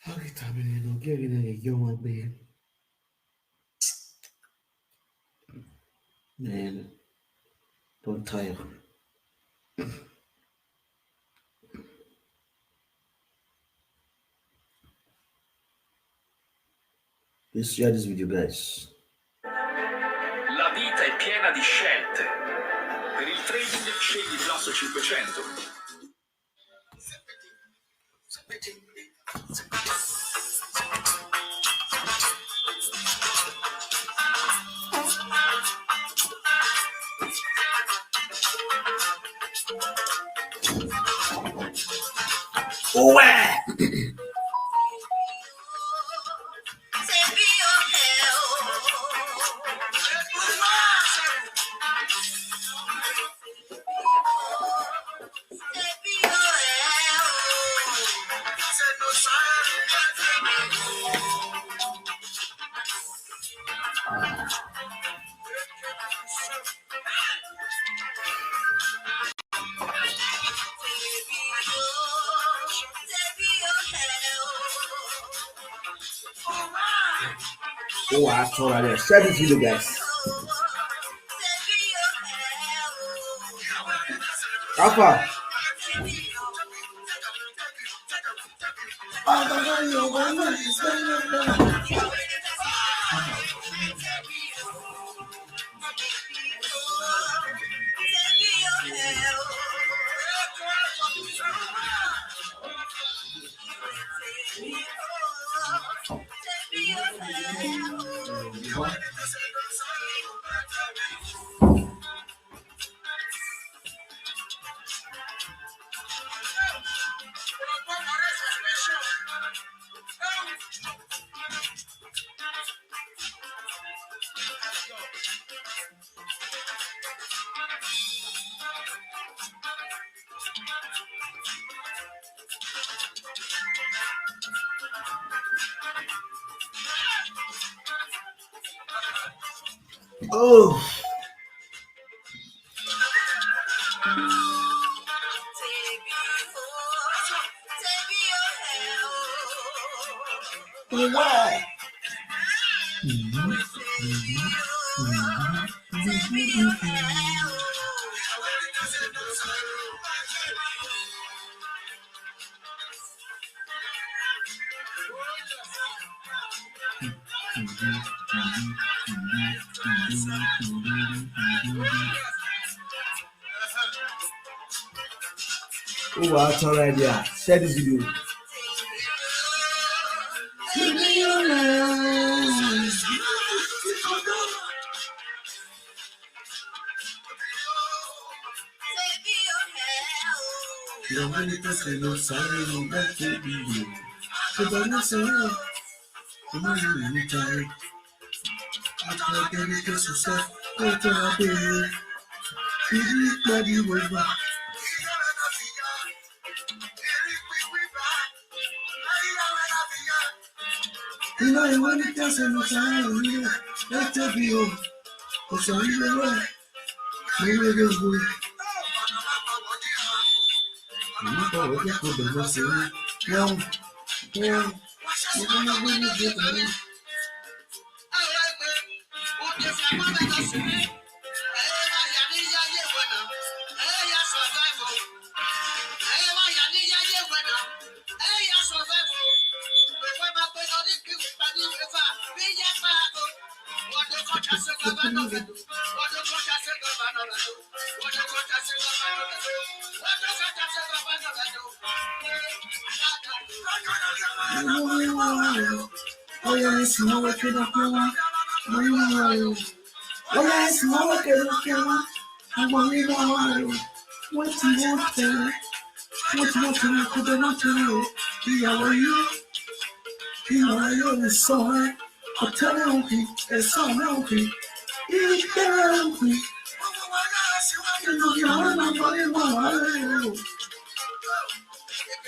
Okay, Tommy, no getting a young man. Man, don't tire. Please share this video, guys. La vita è piena di scelte. Per il trading scegli il nostro 500. Uè! Oh, I told her that. Share this video, guys. Alpha. Oh. Wow. Oh, wow, it's alright, yeah. Share this video.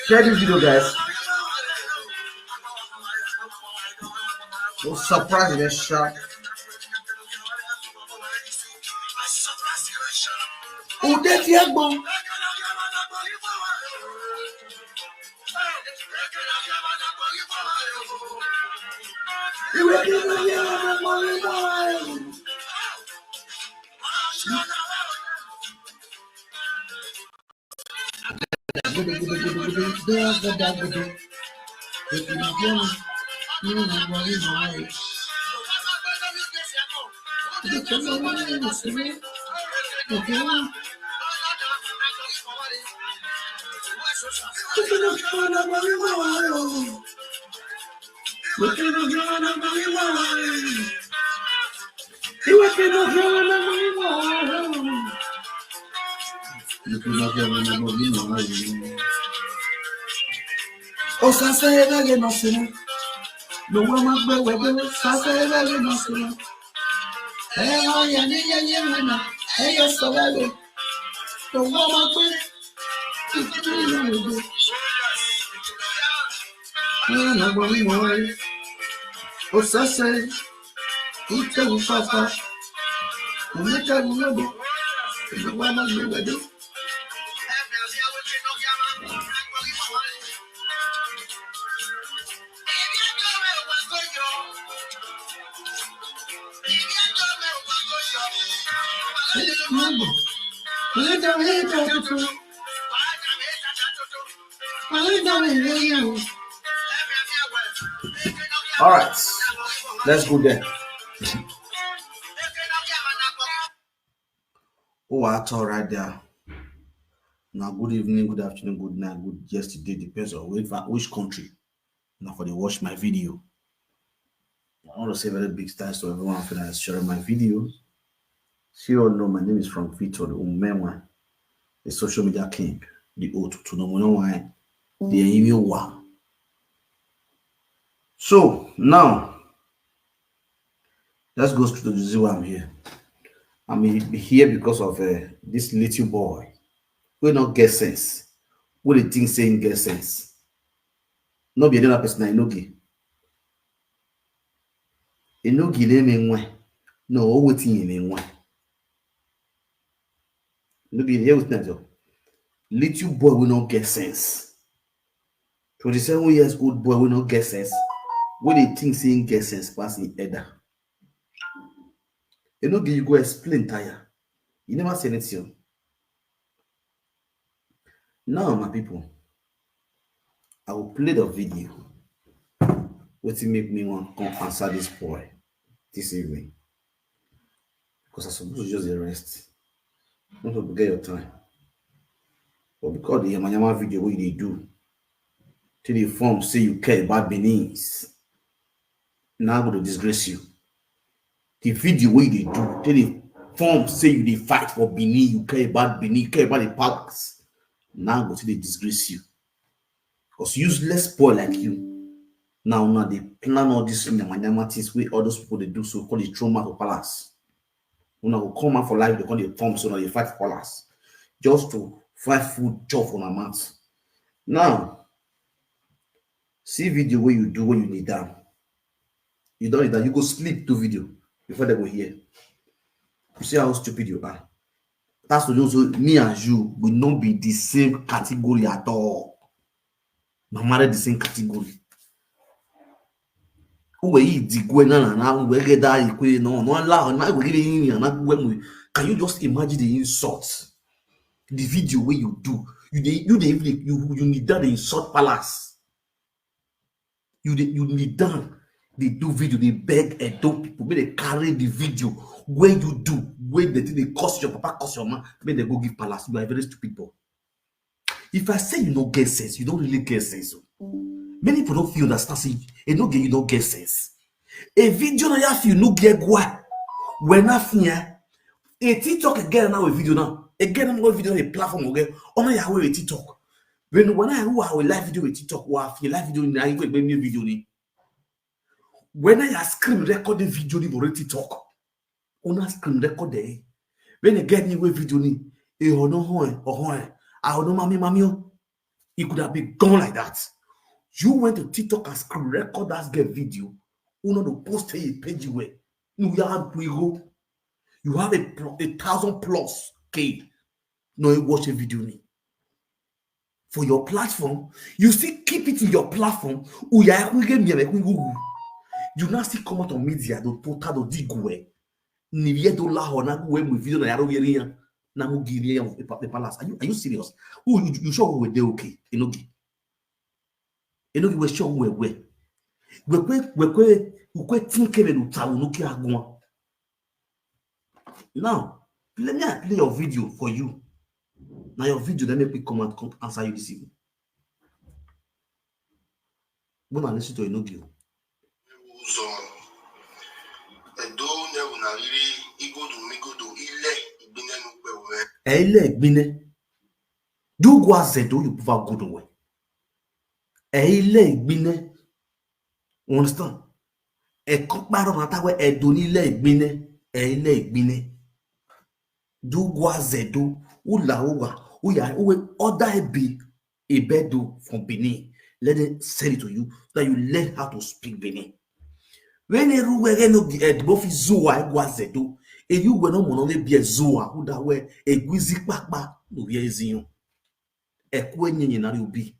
Share this video, guys. No surprise the shot. Who did you go? Oh, Sasa, no one must be with Sasa, hey, yes, so no one must be. Oh, Sasa, eat the papa. All right, let's go there. Oh, I thought right there. Now, good evening, good afternoon, good night, good yesterday, depends on which country. Now, for they watch my video. I want to say very big thanks to everyone for that sharing my videos. See you all know my name is from Vito, the Umewa, the social media king, the O2 to know why the email one. So now let's go straight to the reason why I'm here. I'm here because of this little boy who not get sense. What the thing saying get sense. Not be another person I know. Enogie name one. No, what thing in one. No be here with that. Little boy will not get sense. 27 years old boy will not get sense. What the thing saying get sense passing either. Enogie, you go explain tire. You never say anything. Now, my people, I will play the video. What make me want to come answer this boy this evening? Because I'm supposed to just rest. Not to forget your time. But because the Yama video what they do, till the form say you care about Benin's, now I'm going to disgrace you. The video what they do, till the form say you they fight for Benin, you care about Benin, you care about the palace. Now I'm going to disgrace you. Because useless boy like you. Now they plan all this Yama things where all those people they do so called the trauma for palace. When I will come out for life, they call the form so now they fight for palace. Just to find food job on a mouth. Now, see video where you do when you need down. You don't need that. You go sleep to video before they go here. You see how stupid you are. That's to know so me and you will not be the same category at all. No matter the same category. Can you just imagine the insult? The video where you do. You need that the insult palace. You need that. They do video, they beg and do people, may they carry the video where you do, where they cost your papa, cost your man, may they go give palace. You are a very stupid boy. If I say you don't get sense, you don't really get sense. Many people don't feel understand. Say you don't get sense. A video now you no get what? When I fear a TikTok again now a video now. Again I'm going video a platform again. On your way with TikTok. When I do a live video with TikTok, or a live video in I go make video ni. When I screen record the video ni for TikTok. On a screen record there. When you get new video ni, I don't know mommy. It could have been gone like that. You went to TikTok and screen record that get video Uno do post a page where you have a 1,000+ K. No, you watch a video ni. For your platform, you still keep it in your platform. You now still come out on media do total do digwe. Ni viedo la hona gwe mu video na yaro yeri na mu giri ya the palace. Are you serious? Who you sure we dey okay? Enogie we sure we thinkebe do tawo no ki agun. Now, let me play your video for you. Now your video, then make me come answer you this evening. When I listen to Enogie. Ele gbine. Do go azedo you pova good way. Ele gbine. Understand? E koparo na ta we edo ni ile gbine. Ele gbine. Do go azedo ula uwa. Uwe order a bedo from Benin. Let them send it to you so that you learn how to speak Benin. When you were no both zoa guazedo, and you were no monole be a zoa who that way a guizi papa no be a zion. A queen na you be.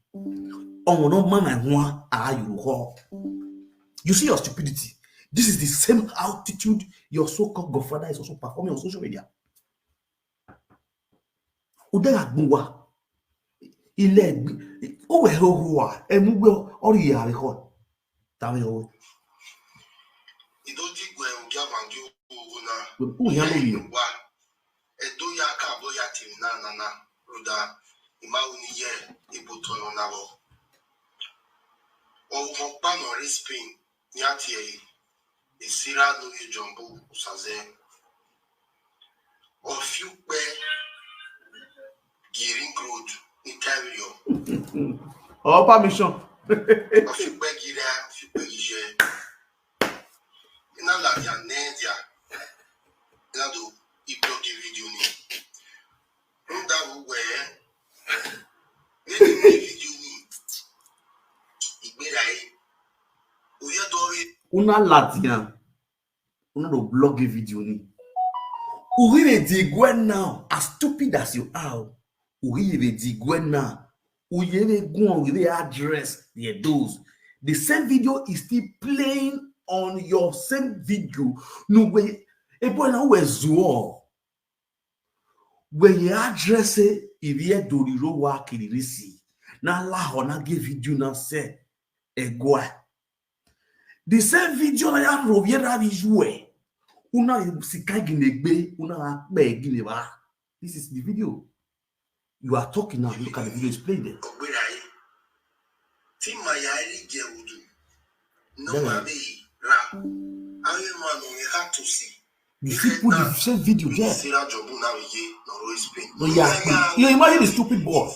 Oh no mama one are you ho. You see your stupidity. This is the same altitude your so-called godfather is also performing on social media. Udela gbuwa. Ile o we ho e mu gbe ori ya re ko. Tawe o. Idoji gwe uja manju na. O ya lo yo. Edo ya ka bo ya tim na ruda imauni ye ibutono na bo. O mo pa no respin nyati e isira no ye jombo usaze. O fiu pe Giring Road Interior. Oh, permission. O fiu pe gira, fiu pe gije. Ina la ya nedia. Ina do upload the video ni. Runda we the video ni. Igbera e. Oya dori. Una latian. Una do blog video ni. Uribe digwen now, as stupid as you are. Uribe digwen now. Uribe go with the address, the those. The same video is still playing on your same video. No way. A boy now was zuo. Where you address it, if you do the road work in the receipt. Now la ona give video now say go. The same video na ya roviera visuwe. Una sikai ginegbe, una akbe gineba. This is the video. You are talking now. Look at the video. It's playing there. You should put the same video there. No, yeah. You imagine the stupid boy.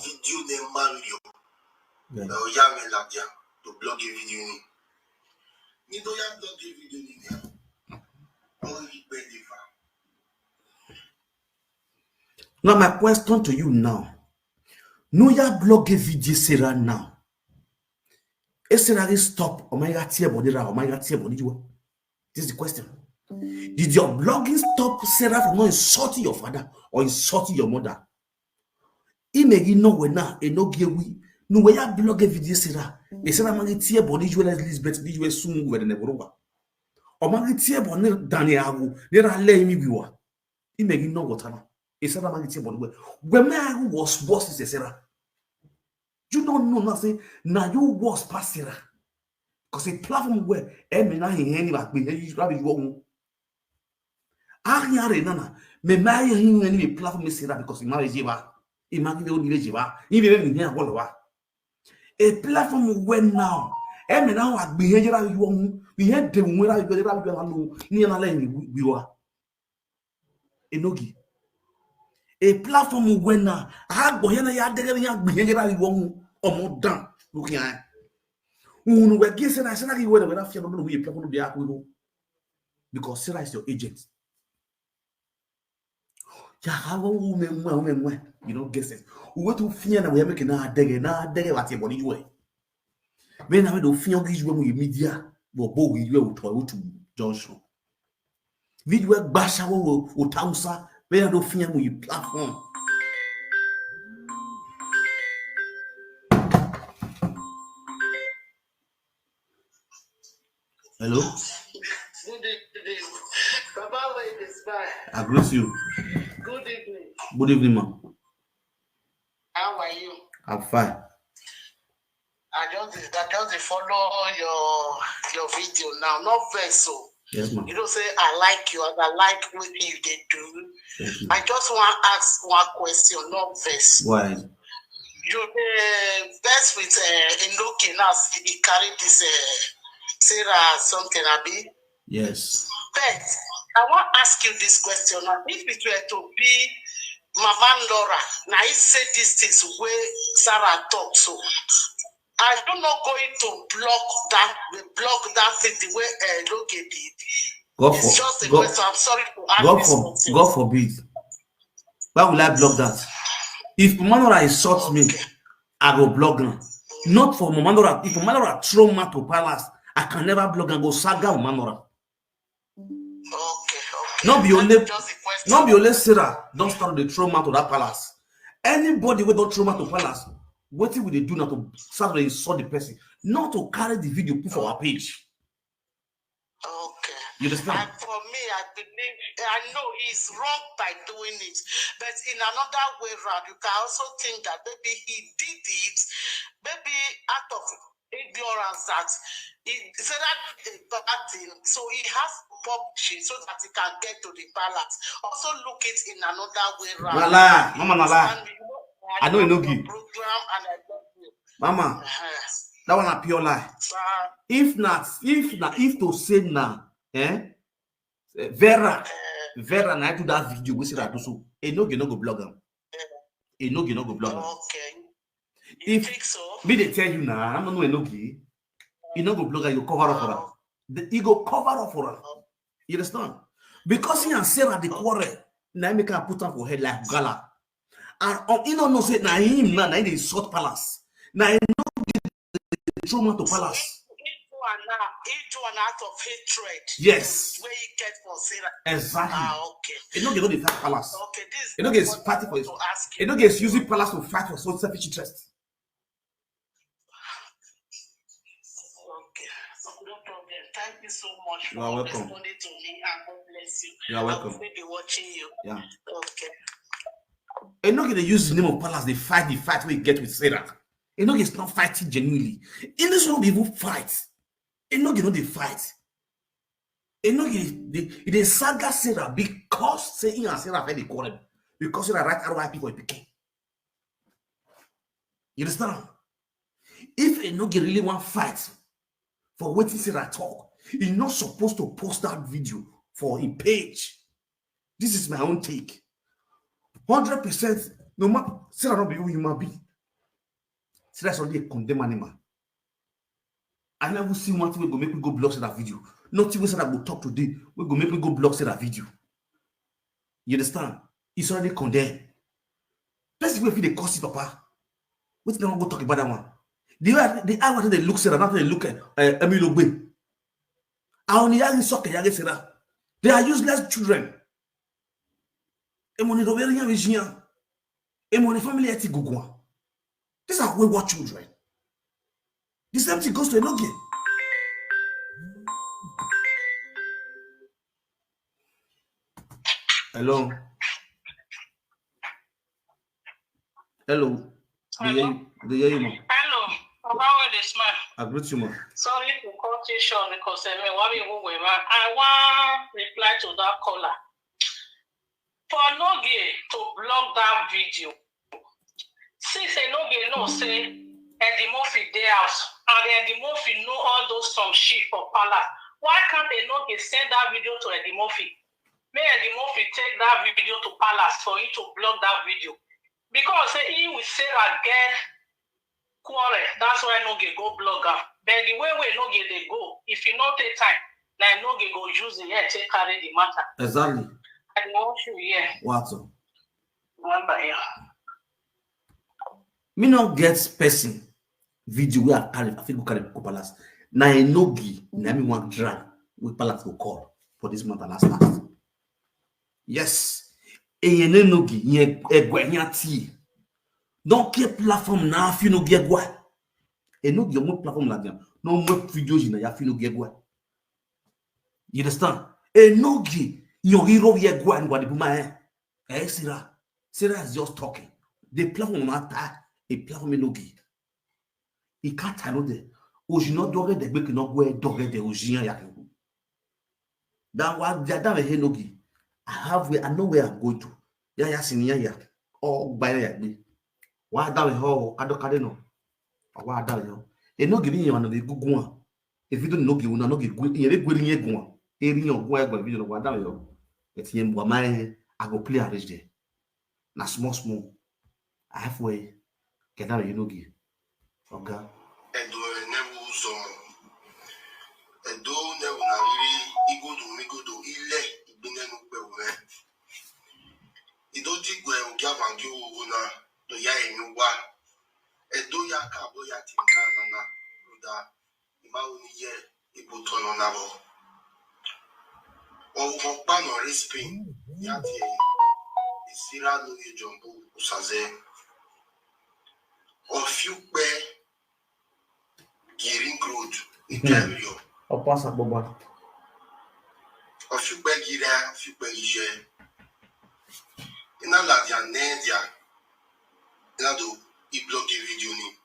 Yeah. Now my question to you now. No ya blog a video Sarah now. Sarah stop or my tia body or my tia body. This is the question. Did your blogging stop Sarah from not insulting your father or insulting your mother? Imegi no we na enogie we no we ya blog a video Sarah. Sarah my tia body you Elizabeth did you soon with the never. Or my tia body Daniel there are laying me biwa. Imegi no what Sarah magiti body when I was boss is Sarah. You don't know nothing. Now you was past Sarah. Because a platform where na any back be you grab you won't. Ariare nana me marry him any platform Sarah because he married Jiva. He married the only Jiva. Even here a platform when now now at behavior you won't we had the winner you got near a lane we were Enogie. A platform when I had Bohena Yadega behavior you won't or more done looking at. When we're guessing, I said, I went when I feel we people be up with because Sarah is your agent. Yeah, how woman, you know, guess it. We want to fear and we're making a degger, what your body way. When I don't feel this when we media, Bobo we will to Johnson. Video basha wo utausa where do fear you platform. Hello? Good evening. Baba, where is my? I greet you. Good evening. Good evening, ma'am. How are you? I'm fine. I just follow your video now. Not vessel. Yes, ma'am. You don't say I like you and I like what you they do. Thank you. I just want to ask one question, not vessel. Why? You best with Enogie now. He carried this Sarah something, Abi. Yes. But I want to ask you this question now. If it were to be Mama Laura, now he said these things where Sarah talked so. Are you not going to block that thing the way Enogie did? It's just a question. I'm sorry to ask this. God forbid. Why will I block that? If Manora insults me, I go block them. Not for Manora. If Manora throw me to palace, I can never block and go saga Manora. Okay. Not be only Sarah. Don't start the trauma to that palace. Anybody who don't trauma to palace, what will they do now to start to insult the person? Not to carry the video put for our page. Okay. You understand? And for me, I know he's wrong by doing it, but in another way round, you can also think that maybe he did it, maybe out of ignorance that he said that bad thing, so he has to publish it so that he can get to the palace. Also look it in another way round. Nala, Mama Nala. I know Enogie. Program and I love you. Mama, that one a pure lie. If to say now, Vera na do that video we say that so Enogie no go blog am. Enogie no go blog am. Okay. If think so? Me they tell you now, I'm not Enogie. You no go blog am, you cover up for her. He go cover up for her. You understand? Because he and Sarah the quarrel, now make her put her for head like gala. And you don't know say na him now they insult palace. Now he no the trauma to palace. Each one out of hatred. Yes. Where you get for Sarah. Exactly. Okay. You know they fight palace. Okay, this You know get fighting for it. You know get using palace to fight for some selfish interest. Okay. No problem. Thank you so much You are for welcome. responding to me and God bless you. You are welcome. I will be watching you. Yeah. Okay. You know they use the name of palace, they fight the fight we get with Sarah. You know it's not fighting genuinely. In this one, they will fight. You know they fight. You know they saga Sarah because saying and Sarah fight the quarrel. Because Sarah right RYP for a picking. You understand? If Enogie really want fight for what Sarah talk, he's not supposed to post that video for a page. This is my own take. 100%, no matter Sarah not be who human being. Sarah's already a condemned animal. I never see one thing we go make me go block that video. Not even Sarah go talk today. We go make me go block that video. You understand? It's already condemned. Let's see if they cost it, Papa. What's the one go talk about that one? The hour they look Sarah, not they look at Emile Ogbe. I only have soccer, Sarah. They are useless children. Et mon idobérien vigien. Et mon family eti gugwa. These are wayward children. The same thing goes to Enogie. Hello. Hello. Do you hear me? Hello. About this man. I greet you, man. Sorry to cut you short because I want reply to that caller. For Enogie to block that video, since Enogie know say Eddie Murphy dey house and Eddie Murphy know all those some shit for palace, why can't Enogie send that video to Eddie Murphy? May Eddie Murphy take that video to palace for him to block that video. Because he will say again quarrel, that's why Enogie go block her. But the way Enogie they go, if you not take time, now Enogie go use the head take carry the matter. Exactly. I want you here. What? Remember here. Me not get person video where I feel go carry palace. Na Enogie na me want drag with Palace go call for this month and last. Yes. Enogie yen egwa yen ti. Donc quelle plateforme na fi no egwa. Enogie mo plateforme la bien. No mo videos na ya fi no egwa. You understand? Enogie yon hero egwa ngwa de buma eh. Sarah is just talking. The platform na ta a platform Enogie. Il can't tell de. Ojino dore de gbe no gwe dore de ojian ya. That what that Enogie. I know where I'm going to. Ya senior ya. Oh by ya me. Why that ho adokade no. Why that yo. Enogie bi yan na de gugu a. If you don't know you no get gu. Ye gwe yin egu a. Eri yan gwa egba video no why that yo. Et yen bo mai I go play arrange there. Na small. Halfway. Get that Enogie. Okay. Edo never so. Edo never na really igodo ile igbine no pe we. Ido digwe ogia vangi na do ya enu wa. Edo ya ka bo ya tinga na ruda. Ima oni ye ibuto no na bo. O pa no respin ya ti isira no ye jombo usaze. O fiu pe Giring Road, Italia. On passe à Boba. On fait pas gira, on fait pas gira. Il a la dia nedia. Il a do, il bloque des vidéos ni.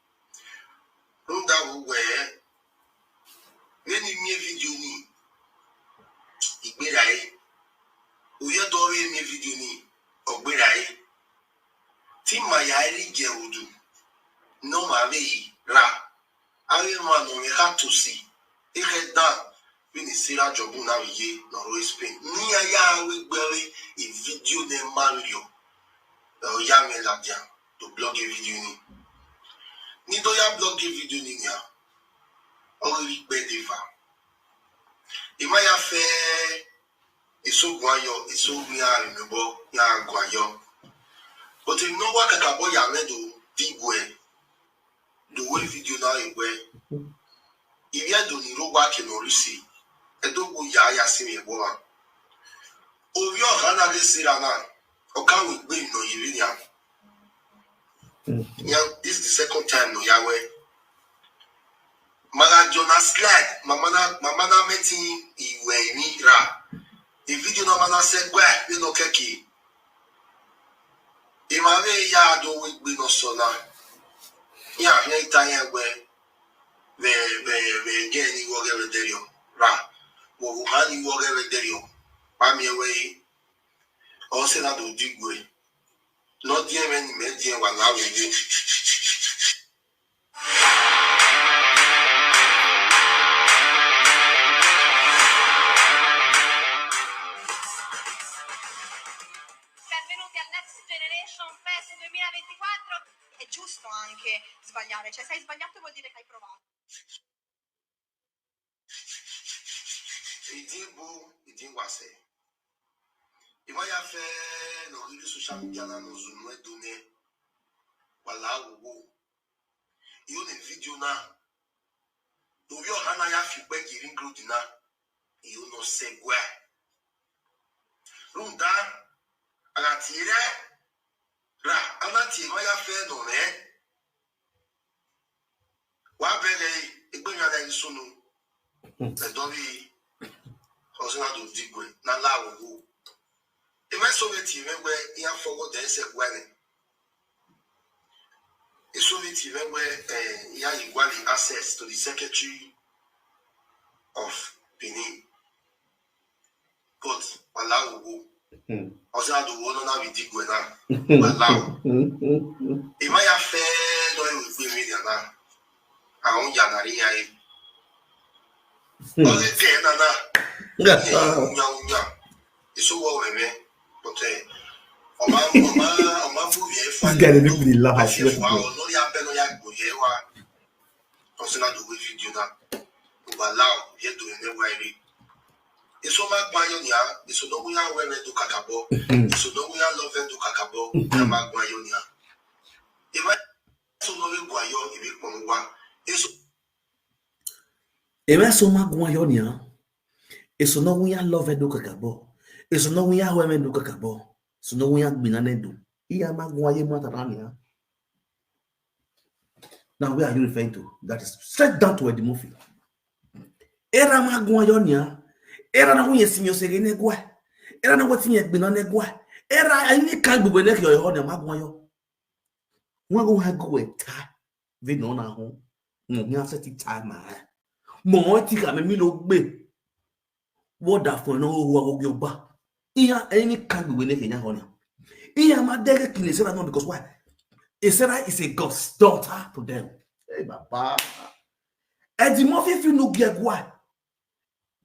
L'on a vu ouais. Many mes vidéos ni. Il béraye. Ou y a doré mes vidéos ni. Au béraye. Ti mayari gerudu. Non ma vie ra. Aye man on have to see. It had done when the Sarah Jobu now ye no respect. Ni aya we bury a video de Mario. Ya me la dia to blog a video ni. Ni do ya blog a video ni ya. O ri pe de fa. E ma ya fe eso gwayo, eso mi a remember ya gwayo. But if no wa kakabo ya me do digwe. The way video now is where if you don't know what you know, receive. I don't go ya see me boy. Oh, you are gonna see Rana. Or can we win no Irinia? Yeah, this is the second time no Yahweh. Maga Jonas slide, Mamana meeting Iwe ni ra. The video no mana said where you know keki. Imave ya do we no sona. Yeah, next time where we get any work every day, right? Well, honey work every day, buy me away. Also, not do dig way. Not the many men will allow you. Benvenuti al Next Generation Fest 2024. È giusto anche sbagliare, cioè se hai sbagliato vuol dire che hai provato. Ìdí wàsẹ̀. Ìwáyà fẹ́ lórí social media náà lọ zùnú ẹ̀dùn ní wàlá àwòwò. Ìyó ní fídíò náà. Lórí ọ̀hán náà yà fi pẹ́ Giring Road náà. Ìyó náà sẹ́gbẹ́. Lóńdà àti rẹ̀ rà aláti ìwáyà fẹ́ lọ rẹ̀. Wà á bẹ̀rẹ̀ ìgbẹ́yìn ara yìí sọnù. Ẹ̀dọ́ bíi ọ̀sán àdó dìgbò náà láwòwò. Ìwé Sovieti wẹ́wẹ́ ìyá fọwọ́ dẹ̀ ẹsẹ̀ gbẹ́ni. Sovieti wẹ́wẹ́ ìyá ìwádìí access to the Secretary of Benin. But wàláwòwò. Ọ̀sán àdó wọ́n náà bí dìgbò náà. Wàláwò. Ìwé yà fẹ́ lọ́ọ́ ìwé gbé mílíọ̀nù náà. Àwọn yàrá rí yà yìí. Ọ̀sẹ̀ tẹ̀ náà. Unya. It's so well, man. But Oma This guy didn't really laugh. I swear to God. no ya beno ya go here wa. Consider the way video na. Allow here to the way. It's so much pioneer. It's so no we are well to kakabo. It's so no we are love to kakabo. Ama pioneer. If I so no we go yo if we come wa. It's Eme so magwa yonia. Eso no we love edu kakabo. Eso no we ho edu kakabo. So no we binane do. Iya magwa ye matarania. Now where are you referring to? That is straight down to Eddie Murphy. Era magwa yonia. Era na we simio sege negwa. Era na wati ye binane negwa. Era ani kan gbogbo nek yo ho na magwa yo. Wọ́n go ha go eta. Ve no na ho. Mo mi aseti time ma. Mo ti ka me lo gbe. What that for no wo go ba. Iya any kan gbogbo nek nya ho na. Iya ma dege kini say no because why? Sarah is a God's daughter to them. Hey papa. Eddie Murphy if you no get why.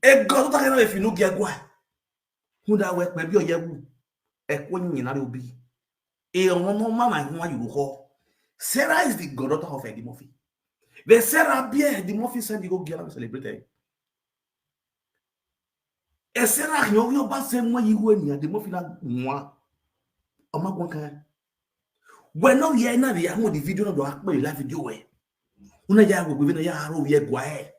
E God daughter if you no get why. Who that work maybe o yewu. E ko yin na re obi. E won no mama who you ho. Sarah is the goddaughter of Eddie Murphy. The Sarah be Eddie Murphy send you go get and celebrate her. E Sarah yo ba say mo yi wo ni Eddie Murphy na nwa. O ma gon kan. When no ye na be am the video no do akpe live video we. Una ya go we na ya ro ye gwa e.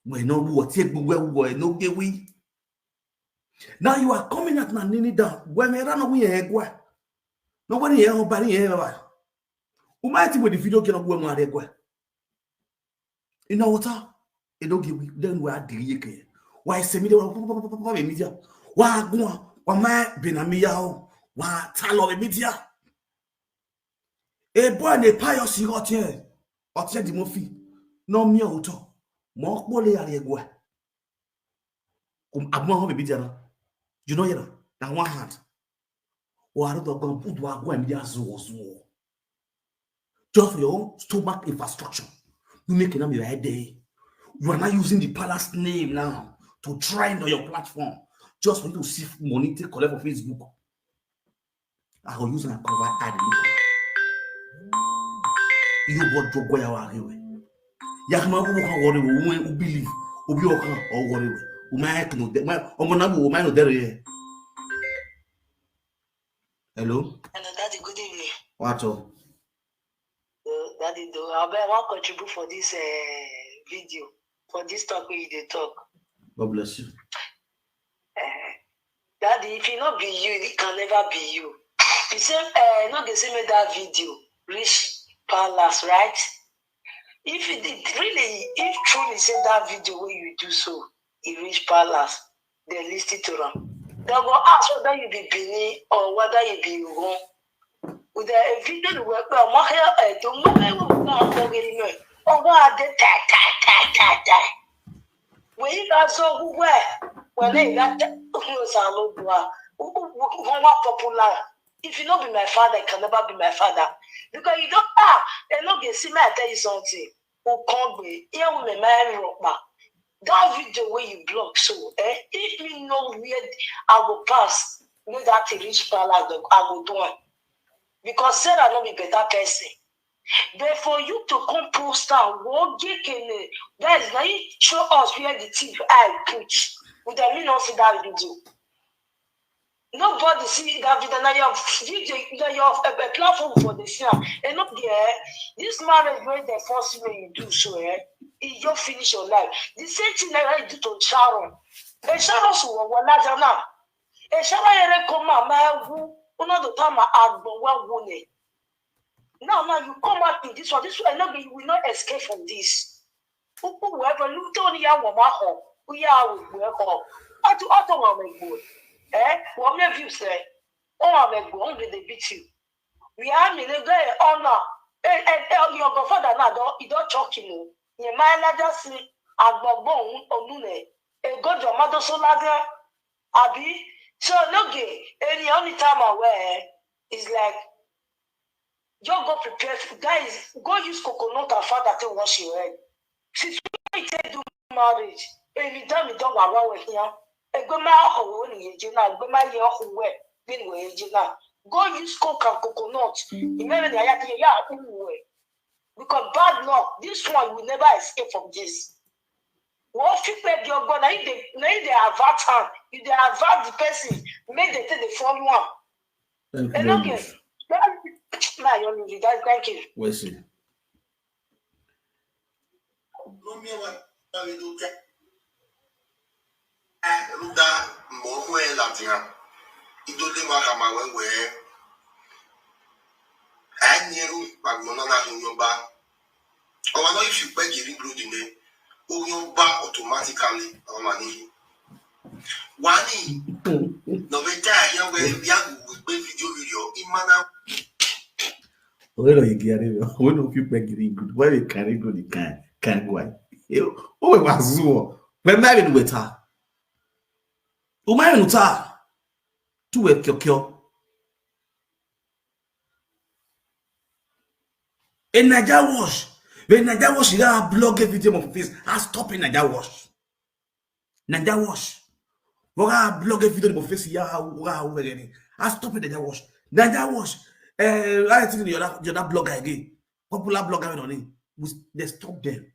When no what take gbogbo no get we. Now you are coming at na nini down. When me ran we e gwa. Nobody here bari here ba. Umaiti with the video get go mo aregwa. You know what? E don't give then we are delay. Why say me the media? Wa go wa ma benami ya o. Wa talo media. E boy ne pious hotel. Hotel Eddie Murphy. No me auto. Mo pole aregwa. Abmo ho media na. You know yera. Na one hand. Wa ro go put wa go media zo. Just for your own stomach infrastructure. You make it your head day. You are not using the palace name now to trend on your platform. Just for you to see money to collect for Facebook. I will use and cover ad. You bought your boy our highway. Yakma who worry who believe who be or worry. Who might know that my no there. Hello? Hello, Daddy, good evening. What all? Daddy, I bet I want to contribute for this video, for this talk where you talk. God bless you. Daddy, if it not be you, it can never be you. You say, not the same that video, Rich Palace, right? If it really, if truly say that video where you do so, in Rich Palace, they list it to them. They will ask whether you be Benin or whether you be wrong. With a video where my hair don't know when you got so who were when they got popular. If you not be my father, it can never be my father. Because you don't and not get see me, I tell you something. Who can't be here with my man that video where you block so if me know where I will pass, know that to reach palace, I will do it. Because Sarah not be better person. But for you to come post down, what guys, now you show us where the tip I put. Would I mean not see that video? Nobody see that video. Now you have video, you have a platform for the film. And not there, this marriage where they force you do so, it just finish your life. The same thing that I do to Sharon. And Sharon was larger now. And Sharon come out, another time I one woman. Now you come out in this one. This one, you will not escape from this. Whoever you don't hear what my home, we are with home. I do auto make good. What my view say? Oh, I make good. They beat you. We are in a guy honor. And your grandfather now don't talk you. Your man just see a bone or nune. A god your mother so lager. Abi. So no gay. Any only time I wear is like. You go prepare, guys. Go use coconut and father to wash your head. Since we do marriage, every time you don't want with here, a go my home in Jina, go my year who wear, then we Jina. Go use coke and coconut. Remember the idea, because bad luck, this one will never escape from this. What if you're going to they avert hand, if they avert the person, make they take the phone one. And okay. Thank you. We'll see. No me va a ver do que. Luda mo la tia. Idole wa kama we. Anyeru magmona na hunyoba. I know if you beg your blood in there, hunyoba automatically on money. Wani no better here where young with video imana. Where are you getting? When do you beg your good? Where you carry good? You can't go. Oh, it was so. When married with her, who married with her? To a kyo. In naijawatch, when naijawatch, you got blog every day of face. I stop in naijawatch. Naijawatch. Waka blog every day of face. Yeah, I stop in naijawatch. Naijawatch. I think you're that blogger again. Popular blogger on it. They stop them.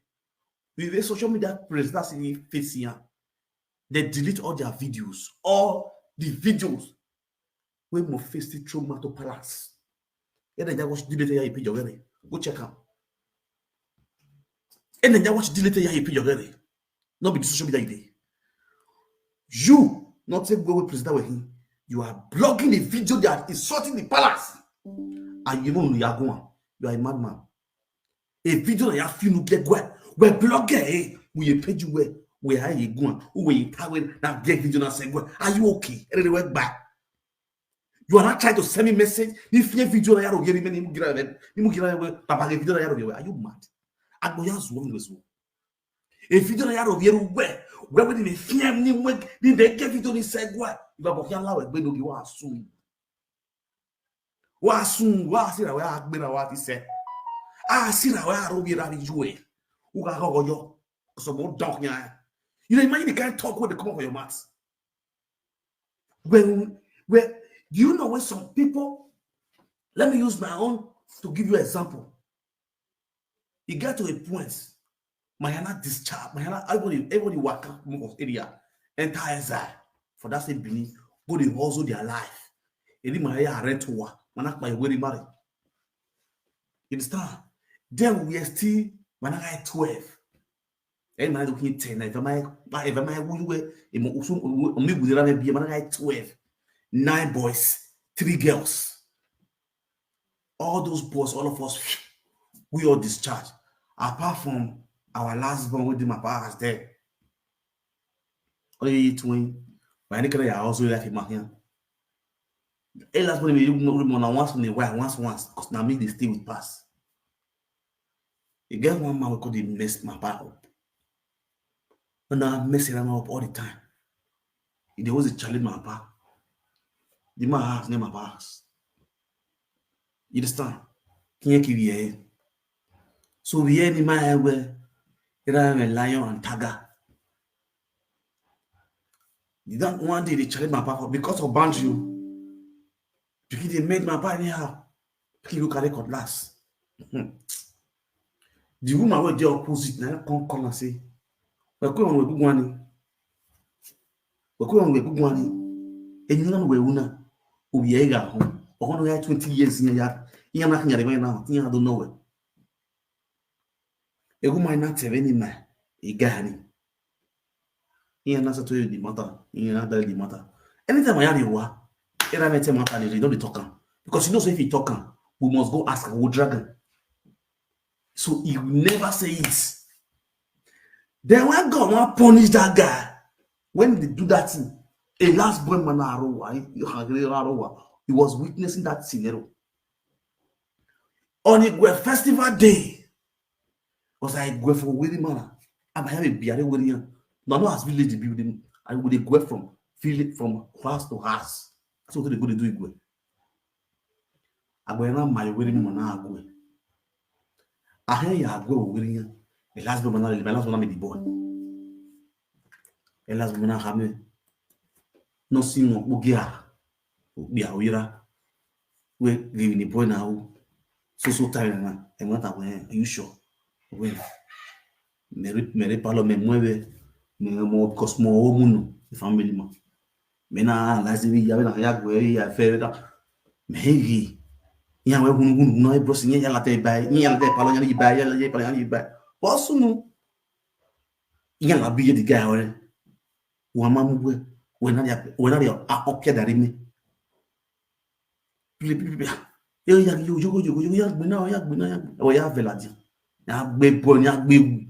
With a social media presence that's in face here. They delete all their videos. All the videos. When my face is through Mato Palace. Yeah, naijawatch delete your page already. Go check out. And then watch delete your page already. Not be the social media day. You not take go with president with him. You are blogging a video that is insulting the palace. And you know you are going. You are a madman. A video that you have feel get where blogger we page you where are you going? Who are you telling now get video now say are you okay? Anyway back. You are not trying to send me message. If you video that you get me papa video that you are you mad? I go use one with you. A video that you where we dey fear me when they get video ni say what? You are bokia lawe gbe no bi wa sun. Wa sun wa si ra wa gbe na wa ti say. Ah si ra wa ro bi ra ni juwe. U ga go yo. So mo dog nya. You know imagine the kind of talk when they come for your mouth. When do you know when some people, let me use my own to give you an example. You get to a point, Mayana discharge, Mayana, everybody work out of area, entire side. For that same beginning, go to hustle their life. Any Maya rent to work, Manak my wedding marry. You understand? Then we are still Manaka 12. And my looking 10. If I will 12. 9 boys, 3 girls. All those boys, all of us, we all discharged. Apart from our last born with my parents there. Only twin. But I think I also like him here. And last one, we once in a while, once, because now me they stay with pass. You get one man we call the mess my papa up. And I mess him up all the time. He was a challenge my papa. The man has name of house. You understand? Can't keep here. So we hear the man where you have a lion and tiger. You don't want to challenge my papa because of boundary. Because they made my papa anyhow. People look at the cutlass. The woman with the opposite now come and say, we're going with good money. We're going with good money. And you know where una. Ubiega home. Or 20 years in a yard. You're not here right now. You don't know it. A woman not have any man. A guy. You're not to the matter. You're not the matter. Anytime I have you, I met him matter. They don't be talking. Because you know, so if he talking, we must go ask a dragon. So he will never say it. Then when God want punish that guy, when they do that thing, a last boy man he was witnessing that scenario. On a festival day, was I go for wedding man? I have a beer wedding. No as village building. I would go from house to house. That's what they go to do it. I go now my wedding man I go. I hear you go wedding. The last boy man, the last one the boy. The last man have me. No see no bugia. Be awira. We give the boy now. So time na. I want to win. Are you sure? When me palo me mueve. Me mo cosmo muno. The family man. Me na lazimi ya na ya gwe ya fera. Me ya we hunu no e bro sinye ya la te bai. Ni ya la te palo ya ni bai ya la palo ya ni bai. Posso no. Iya la biye di guy ore. Wa mamwe when are apopia dari me. Yo ya gbina ya. O ya veladi. Ya gbe bon ya gbe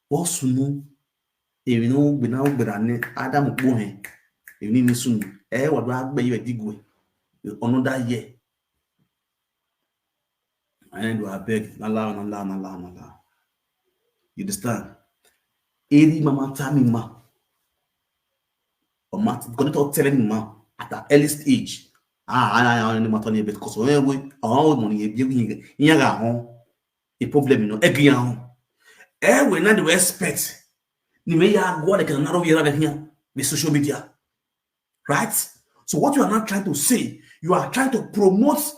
wo sunu. Ebi no gbina wo gbera ne Adam po hen. Ebi ni sunu. Wa do agbe yo digwe. Another year. And I beg, Allah. You understand? Eri mama tami ma. Or mat going to telling ma at the earliest age. I matter ni because when we all money you ga hon. A problem no egi hon. We not the expect. Ni me ya go like another year here with social media. Right? So what you are not trying to say, you are trying to promote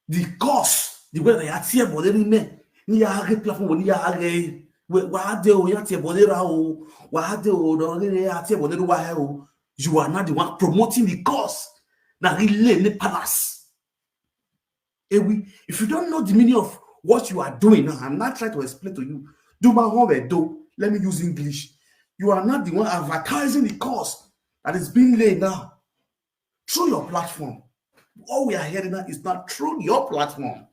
the cause, the way they are here, but they remain. Ni ya hage platform, ni ya hage. Wahade o yati ebonera o. Wahade o dongere yati ebonera wahe o. You are not the one promoting the cause. Na relay ne palace. If you don't know the meaning of what you are doing, now I'm not trying to explain to you. Do my homework, do. Let me use English. You are not the one advertising the cause that is being laid now through your platform. All we are hearing now is not through your platform.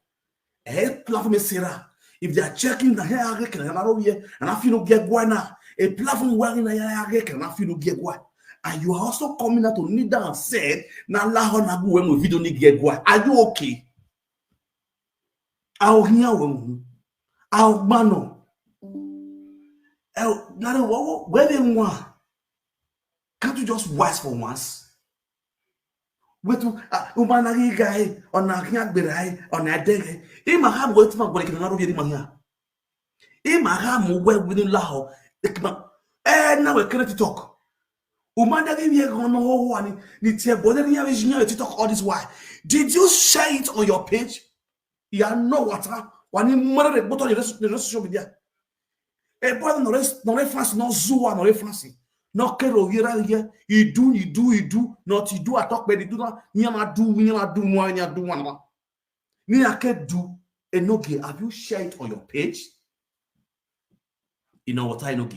Platform is Sarah. If they are checking the hair, and I feel no get guana, a platform wearing a hair, and I feel no get guana. And you are also coming out to kneel down and said, "Na laho na go when we video ni get guana." Are you okay? I'll hear one. I'll mano. Where they want? Can't you just wise for once? Wait, umanagi guy on a yak berai on a day. Imaham wait for what can not be mania. Imaham well within Laho. Now we're going to talk. Umanagi yak on one. It's a body to talk all this while. Did you share it on your page? You know what? When you murder the bottle, the social media. A brother no France, no Zua, no France. No kero here, you do, not you do, I talk, but you do not, you do one. Ni can do Enogie. Have you shared it on your page? You know what I know?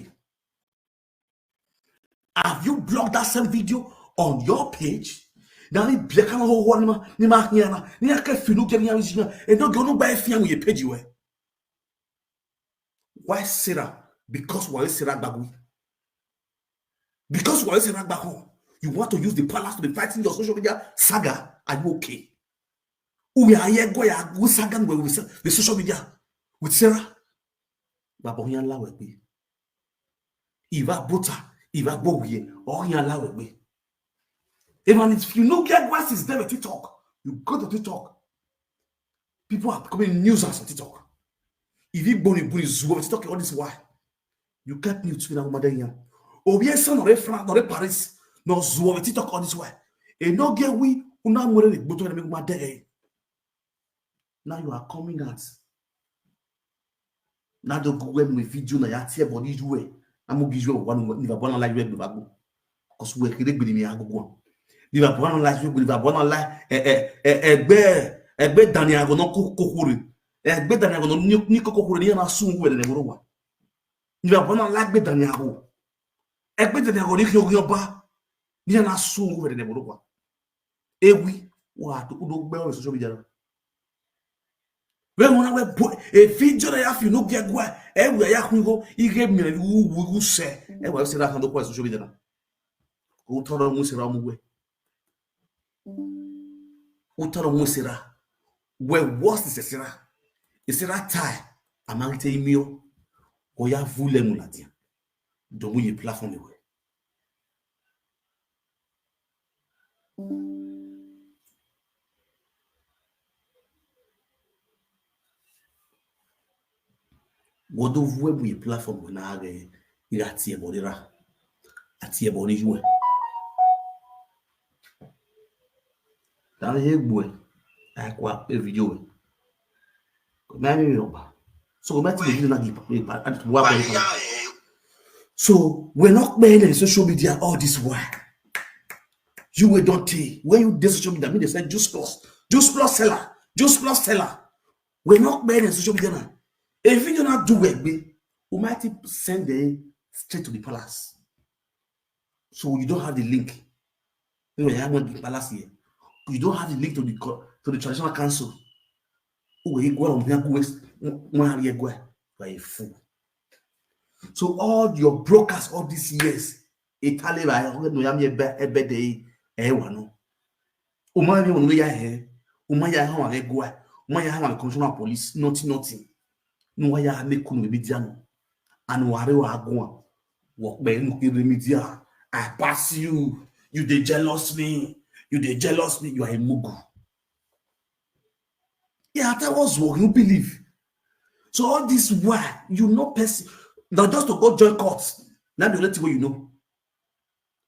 Have you blocked that same video on your page? Now ni black and whole one, ni mark niana, ni can feel no getting and don't go no buy fiam with your page you. Why Sarah? Because why Sarah Bagu? Because why Sarah back home? You want to use the palace to be fighting your social media saga? Are you okay? We are here go saga with the social media with Sarah. Baboyan la we. Iva butter, Iva bowie, or yan la we. Even if you know get what is there with TikTok, you go to TikTok. People are becoming users on TikTok. If you bony zoo TikTok, all this why you can't mute to be mother here. Oh yes, son, no France, no Paris, no zoo with TikTok all this way. And no get we una more the bottom of my day. Now you are coming out. Now the go with video na ya tie body way. I'm gonna give you one if I want to like you bago. Because we create be me ago. If I want to like you, if I want to like egbe Daniel ago no kokore. Egbe Daniel ago no ni kokore ni na sun we le boro. If I want to like be Daniel ago. Egbe Daniel ago ni ki ba ni na sun we le boro. Ewi wa to do gbe on social media. When we a video that have you no get go every ya go you get me who say e wa say that on the social media na o toro mu sira mu we o toro mu sira we what is sira is sira tie amangite imio o ya vule mu latia do mu ye platform we Godo vwe bu platform na age ira tie bodira atie boni juwe dan he gbo akwa e video we ko ma mi yoba so ma ti video na gi so we're not playing in social media all this while you we don't take when you do social media they say juice plus seller we're not playing in social media now. If you do not do it, We might send them straight to the palace. So you don't have the link. You know, the palace here. You don't have the link to the traditional council. You are a fool. So all your brokers all these years, Italy by Epa Eddie, Ewano. Umaya when we are here, Umaya how I go, Umaya how I commissioner of police, nothing. No way I make kun be diano. And where you are going, walk by media. I pass you, you they jealous me, you are a mugu. Yeah, that was what you believe. So all this why you know person, not just to go join courts. Now they let you you know.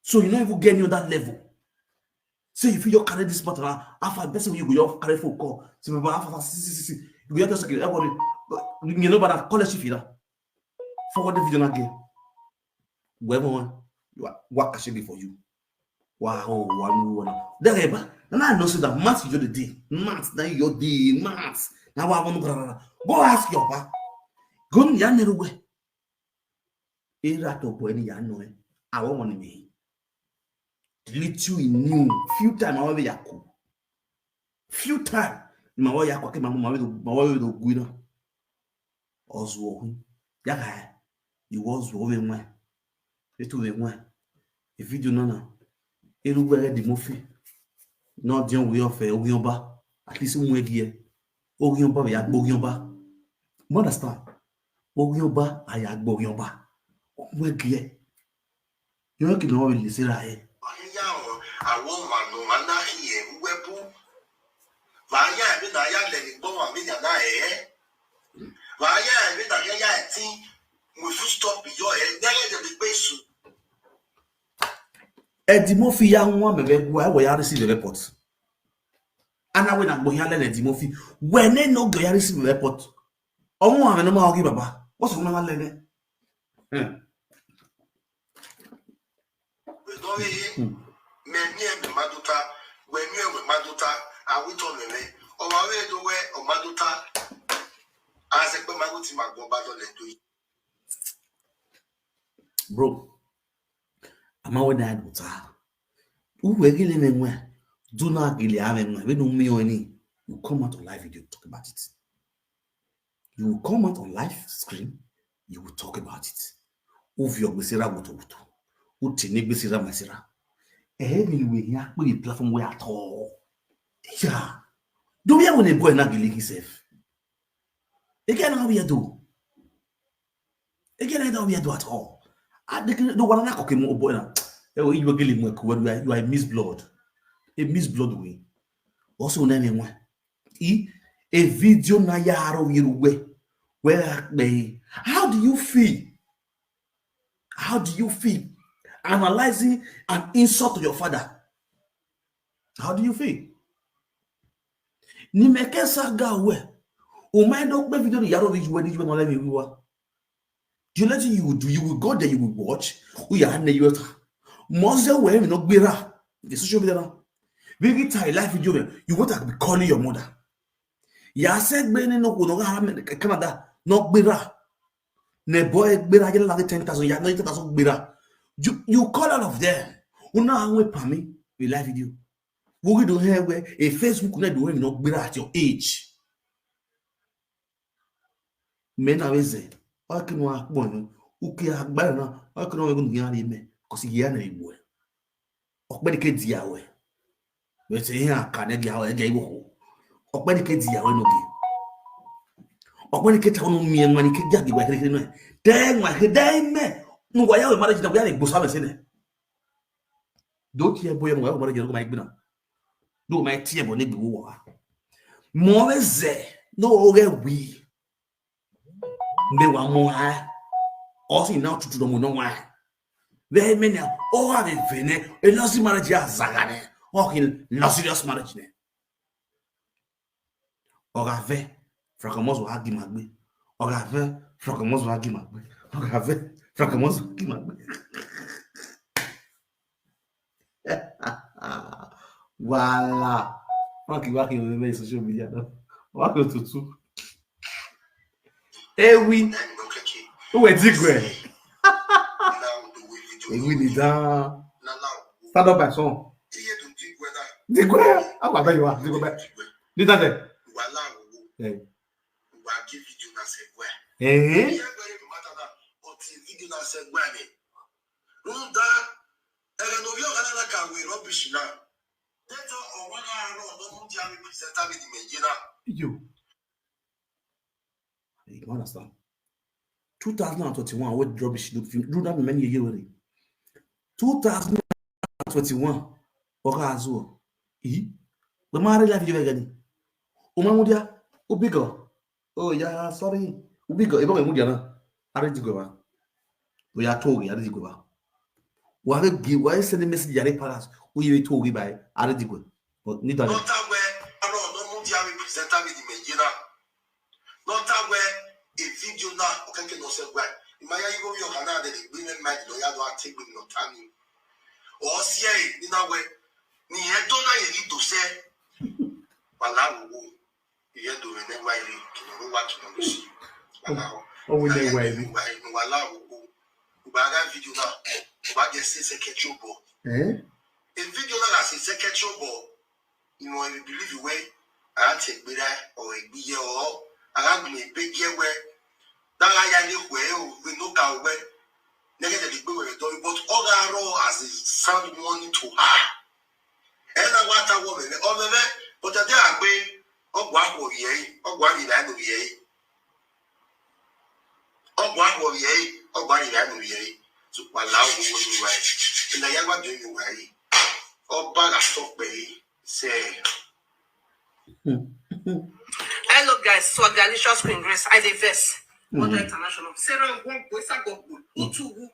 So you don't even get you that level. Say if you carry this matter after person you go carry for call. So after you go just everybody you know but college if you forward the video again. Whoever one you are what can she be for you? Wow, one. Then and I know so that maths is your day. Maths now your day, maths. Now I want to go ask your papa. Go in your way. Era to point ya know I want me. Delete you in new few time I will be few time my way ya kwake my way do guina Oswo ya ga you was wo we nwa etu we nwa e video nana erugbe di mofi no dion we of Ogionba at least nwe die Ogionba ya Ogionba you understand Ogionba aya Ogionba nwe die you know ki no we listen ra e I won't man no man na here webu vaya bi na ya le gbo wa mi na vaya bi na ya tin we should stop your head there the base Edimofi ya nwa mebe gwa we ya receive the report ana we na gbo ya le Edimofi we ne no go ya receive the report omo ame no ma ogi baba what's go na le ne we do me maduta we maduta and we told me o ma we do we o maduta as e pe maguti magbo ba do le do bro ama we na aduta we gile me nwa do na gile ame nwa we no me oni you come out on live video to talk about it. You will come out on live screen, you will talk about it. Uvio gbesira wuto utini gbesira masira we here we platform we at all. Yeah. Do we want to go and gili himself? Again, how we do? Again, how we do at all? I the one na koke mo boy na. You are gili mo ku you are a misblood. A misblood way. Also na me nwa. A video na yaro yiruwe. Where they how do you feel? How do you feel? Analyzing an insult to your father. How do you feel? Ni mekesa gawe. O mind don't be video yaro you when you let me do you let you will go there, you will watch. We are na you Mose we no gbera. The social media now. Big time life video you want to be calling your mother. Ya said be no Canada no gbera. Ne boy gbera get like 10,000 ya no 10,000 gbera. You call all of them. Una we pami we live video. We do here where a Facebook na do no gbera at your age. Men aweze akinu akponu uki agbara na akinu we gun yan ime kosi ya na igbo okpedi ke di yawe we say here aka na di yawe ge igbo okpedi ke di yawe no gi okpedi ke ta no mi enwa ni ke jagi wa kere no de nwa ke de me ngwa yawe mara jida ya igbo sabe se ne do ti e boye ngwa yawe mara jida ko ma igbina do ma ti e bo ne gbe wo wa mo weze no oge wi me wa mo ha also now to do no why very many all have vene a lost marriage azagane or no serious marriage ne ogave fracamos wa gi magbe ogave fracamos wa gi magbe ogave fracamos gi magbe voilà waki we social media no waki tutu oui Who is Zigwe? Now the way video. We need Now. Stand up by song. Zigwe. How about you? Zigwe. Did that? Yeah. Give video na segwe. Eh? Yeah, very matter that. But video na segwe ni. Runda. No vio kana ka we rubbish na. That or when I know no dia me present me di menjina. You. You understand? 2021 what rubbish do that many years already. 2021 okazo. The mari la video again. Umamudia ubigo. Oh yeah, sorry. Ubigo ebo mudia na. Aredigwa. We are told aredigwa. Why send a message yare palas? We told by aredigwa. But neither. Not where I no mudia me present me di menjina. Not where a video na okanke no segwe. Imaya you go your canal de women mind no ya do take me no time. Or see ni na we ni eto na ye ni to say wala wo ye do me na wai ri no wa to no see wala Oh we dey wai wala wo ba ga video na ba get say ketchup eh a video na say ketchup you know you believe you way I take be that or a be or I am me big year where that I am we no ka we negative we do but all that raw as it sound money to her. And I want a woman, all of it, but the day I be, oh, what will ye, oh, what did I know ye? Oh, what will ye, oh, what did I know ye? So, while I will right, and I am doing you right. Oh, bag of stock bay, say. Hello, guys. So, delicious Queen Grace. I divest. Mother International. Sarah, one voice I got good. Somebody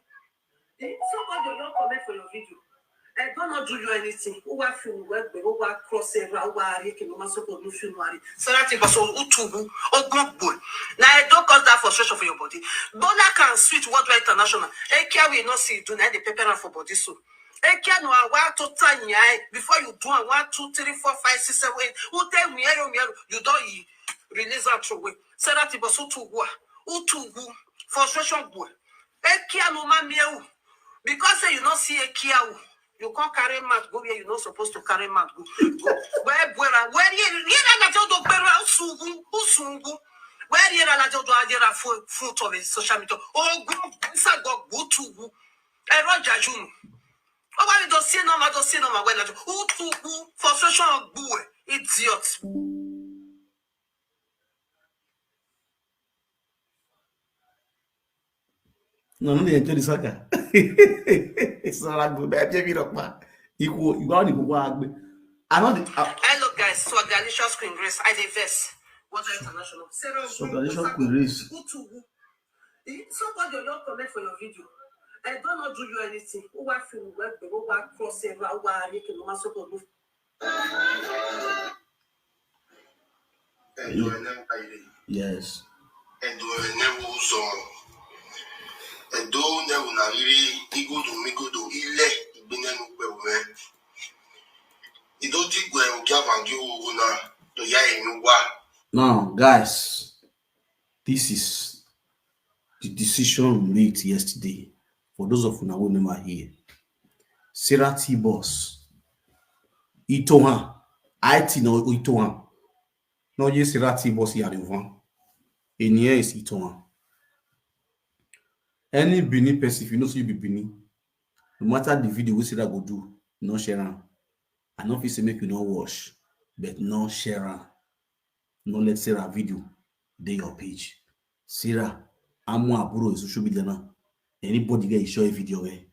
don't comment for your video. I don't not do you anything. Who are film web, who are crossing, who are making no matter what you film. So that it was all utubu or group boy. Now I don't cause that frustration for your body. Bona can switch Worldwide International. Ekia will not see do not the paper for body so. Ekia no I to tanya before you do 1, 2, 3, 4, 5, 6, 7, 8. Who tell me you don't release that through way. So that it was utubu frustration boy. Ekia no mamiu because you not see Ekia. You can't carry mat go where you're not supposed to carry mat go. Where you not to go where you not to fruit of social media. Oh, go to a Roger June. Oh, why you don't see no man when who to frustration of boy, idiot. No, no, enjoy the soccer. It's not good. I give it up, man. You only go I know the. Hello, guys. So, delicious Queen Grace. I divest. What's International? So, delicious Queen Grace. Somebody don't comment for your video. I don't not do you anything. Who are film web, who are crossing, who are making no matter what you Yes. And do a never song. And do never na really ego to make do ile ibinenu pe you don't think when you have you na to ya enu wa. Now, guys, this is the decision we made yesterday. For those of you who remember here, Sarah T boss, Itohan, IT no Itohan. No, yes, Sarah T boss here and here is Itohan. Any Benin person, if you know so you be Benin, no matter the video we Sarah go do, no share am. I know if you say make you no watch, but no share am. No let Sarah video dey your page. Sarah, I'm one aburo social media now. Anybody get show a video where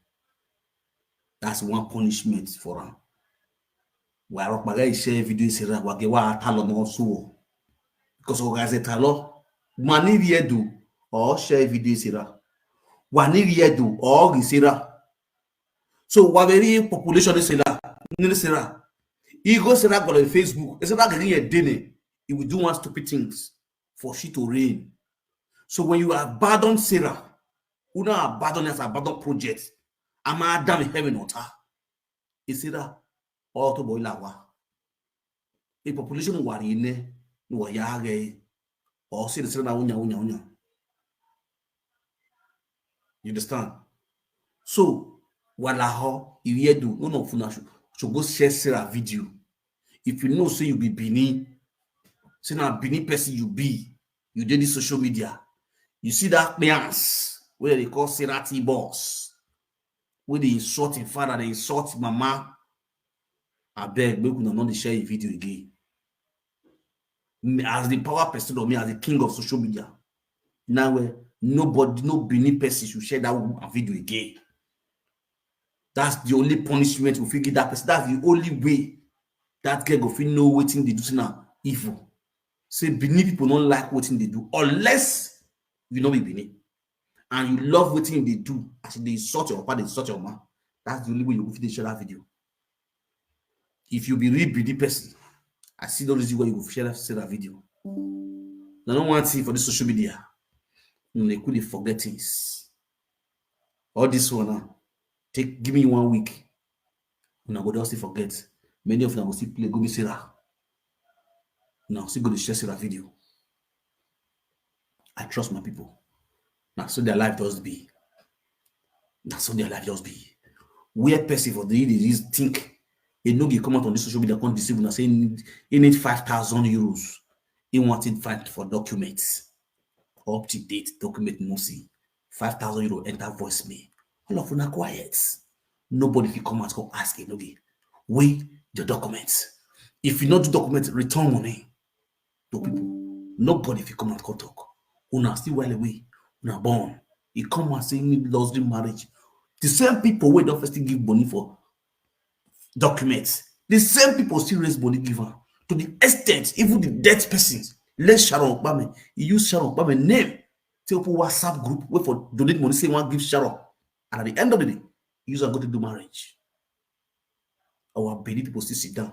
that's one punishment for her. Why rock my guy share video Sarah wage wa talo no so because guys talo mani do or share video Sarah. Wani do or Sarah. So what very population is Sarah. He goes Sarah go on Facebook. Sarah getting a dinner. He will do one stupid things for she to reign. So when you abandon Sarah, who now abandon as abandon project, I'm a damn heaven on her. Is Sarah or to boy lawa? A population worry no yage or see the Sarah unya. You understand? So, walaho, if you do, no funa should go share Sarah video. If you know, say you be Bini, say now Bini person you be, you did this social media. You see that dance where they call Serati boss, where they insult him father, they insult mama. I beg, make una not share a video again. As the power person of me, as the king of social media. Now nobody, no Bini person should share that video again. That's the only punishment we figure that person. That's the only way that girl go feel know what they do now evil. Say Bini people don't like what they do unless you know be Bini and you love what they do. As they insult your papa, they insult your mom. That's the only way you go share that video. If you be real Bini person, I see no reason why you go share that video. I don't want to see for the social media. They could forget things. All this one now. Give me 1 week. Una go just forget. Many of them will still play go be Sarah. Now still go to share Sarah video. I trust my people. Now so their life just be. Now so their life just be. Where person for the is think Enogie come out on the social media can't deceive and saying he need 5,000 euros. He wanted fight for documents. Up to date document no see. 5,000 euro enter voice me. All of them are quiet. Nobody can come out and ask Enogie, where your documents? If you not do documents, return money to people. Nobody can come out and talk. Una still well away. Una born. He come and say need lost in marriage. The same people who don't first give money for documents. The same people still raise money giver to the extent even the dead persons. Let Sharon OKPAMEN. He use Sharon OKPAMEN name to open WhatsApp group wait for donate money. Say one give Sharon. And at the end of the day, you are going to do marriage. Our baby people still sit down.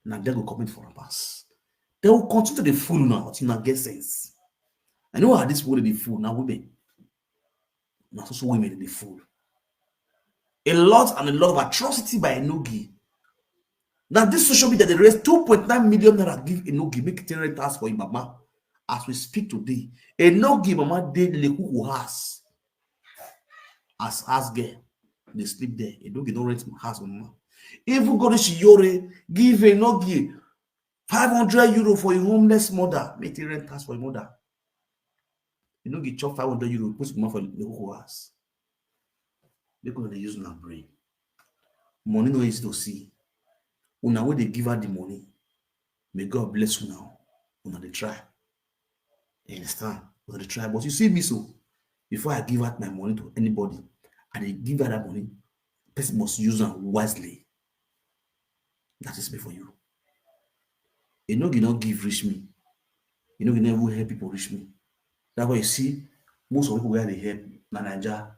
Now they go comment for a pass. They will continue to the fool now until now get sense. I know how this would be fool now women. Now also women the fool. A lot and a lot of atrocity by Enogie. Now this social media they raised 2.9 million naira give Enogie make 10 rentals for him mama. As we speak today, Enogie mama did le who has. As girl, they sleep there. Enogie don't rent my house, mama. Even go to Shiyore, give Enogie 500 euro for a homeless mother. Make the rent house for a mother. Enogie chop 500 euro, put money for the whole house. Because they use my brain. Money no easy to see. Una way they give her the money. May God bless you now. Una they try. You understand? Una they try. But you see me so. Before I give out my money to anybody, and they give out that money, person must use them wisely. That is me for you. You know you not give rich me. You know you never help people reach me. That's why you see most of people where they help Naija.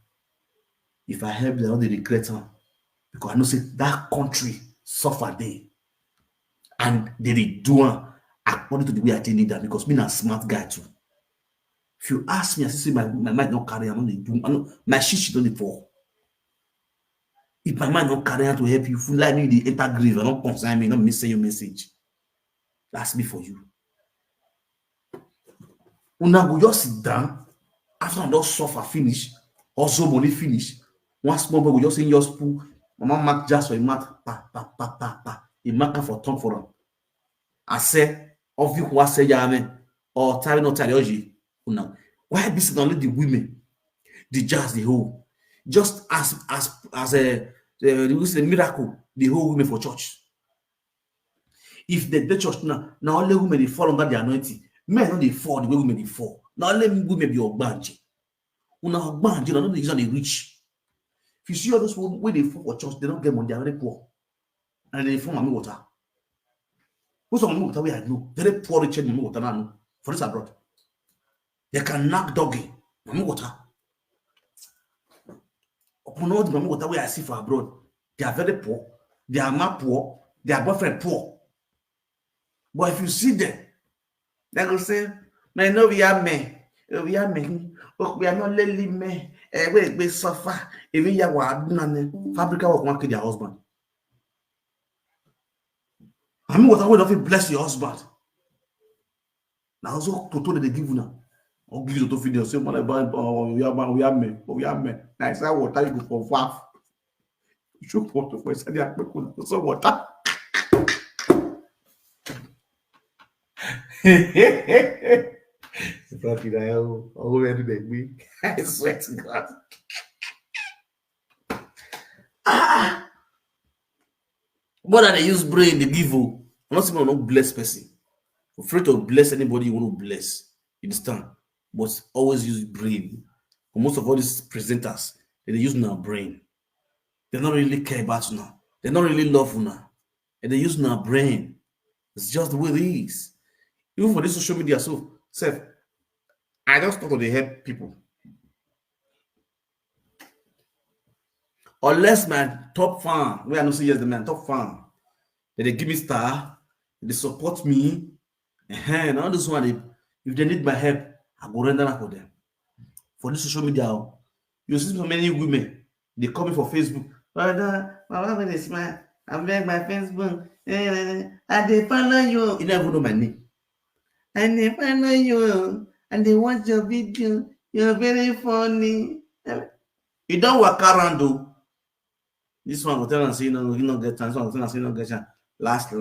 If I help them, they regret them. Because I know say that country suffer there. And they do according to the way I need that because me a smart guy too. If you ask me, I say my mind not carry, I'm not do. My shit don't fall. If my mind not carry to help you, full like me the enter grave, I don't concern me, not missing your message. That's me for you. Una go just sit down after I just suffer finish, also money finish. One small boy will just in your spool. Mama mark just for a mark, pa. A marker for tongue for them. I say, of you who say amen or tell not tell you. Now, why be only the women, the jazz, the whole, just as the miracle, the whole women for church. If the church now only women they fall under the anointing, men not they fall the way women they fall. Now only women be ogbanji. Una ogbanji, not the reason they rich. If you see all those women when they fall for church, they don't get money, they are very poor, and they fall mommy water. Who's on mommy water? We I know very poor rich mommy water now for this abroad. They can knock doggy. Mommy water. Upon all the mommy water where I see for abroad, they are very poor. They are not poor. Their boyfriend poor. But if you see them, they will say, "Man, no, we are men. We are men. We are not lily men. We suffer. Even ya wa fabrica work one kill their husband. Mommy water will not bless your husband. Now also to they give you now. I'll give you the video. Say, man, we are men. Nice, I water you go for far. Show water for so water. I swear to God. More than they use brain, they give you. I'm not saying I'm not bless person. I'm afraid to bless anybody you want to bless. You understand? But always use brain. For most of all these presenters, they use our brain. They don't really care about you now. They don't really love you now. And they use our brain. It's just the way it is. Even for this social media, so self, I just thought they help people. Unless my top fan, where I know say yes, the man top fan, they give me star, they support me, and all this one, if they need my help, I go render for them. For this social media, you see so many women, they call me for Facebook. Brother, my wife is smile. I'm back my Facebook. I they follow you. You never know my name. And they follow you, and they watch your video. You're very funny. You don't walk around though. This one will tell and say, you not get chance. This one will tell and say, you not get chance. Last.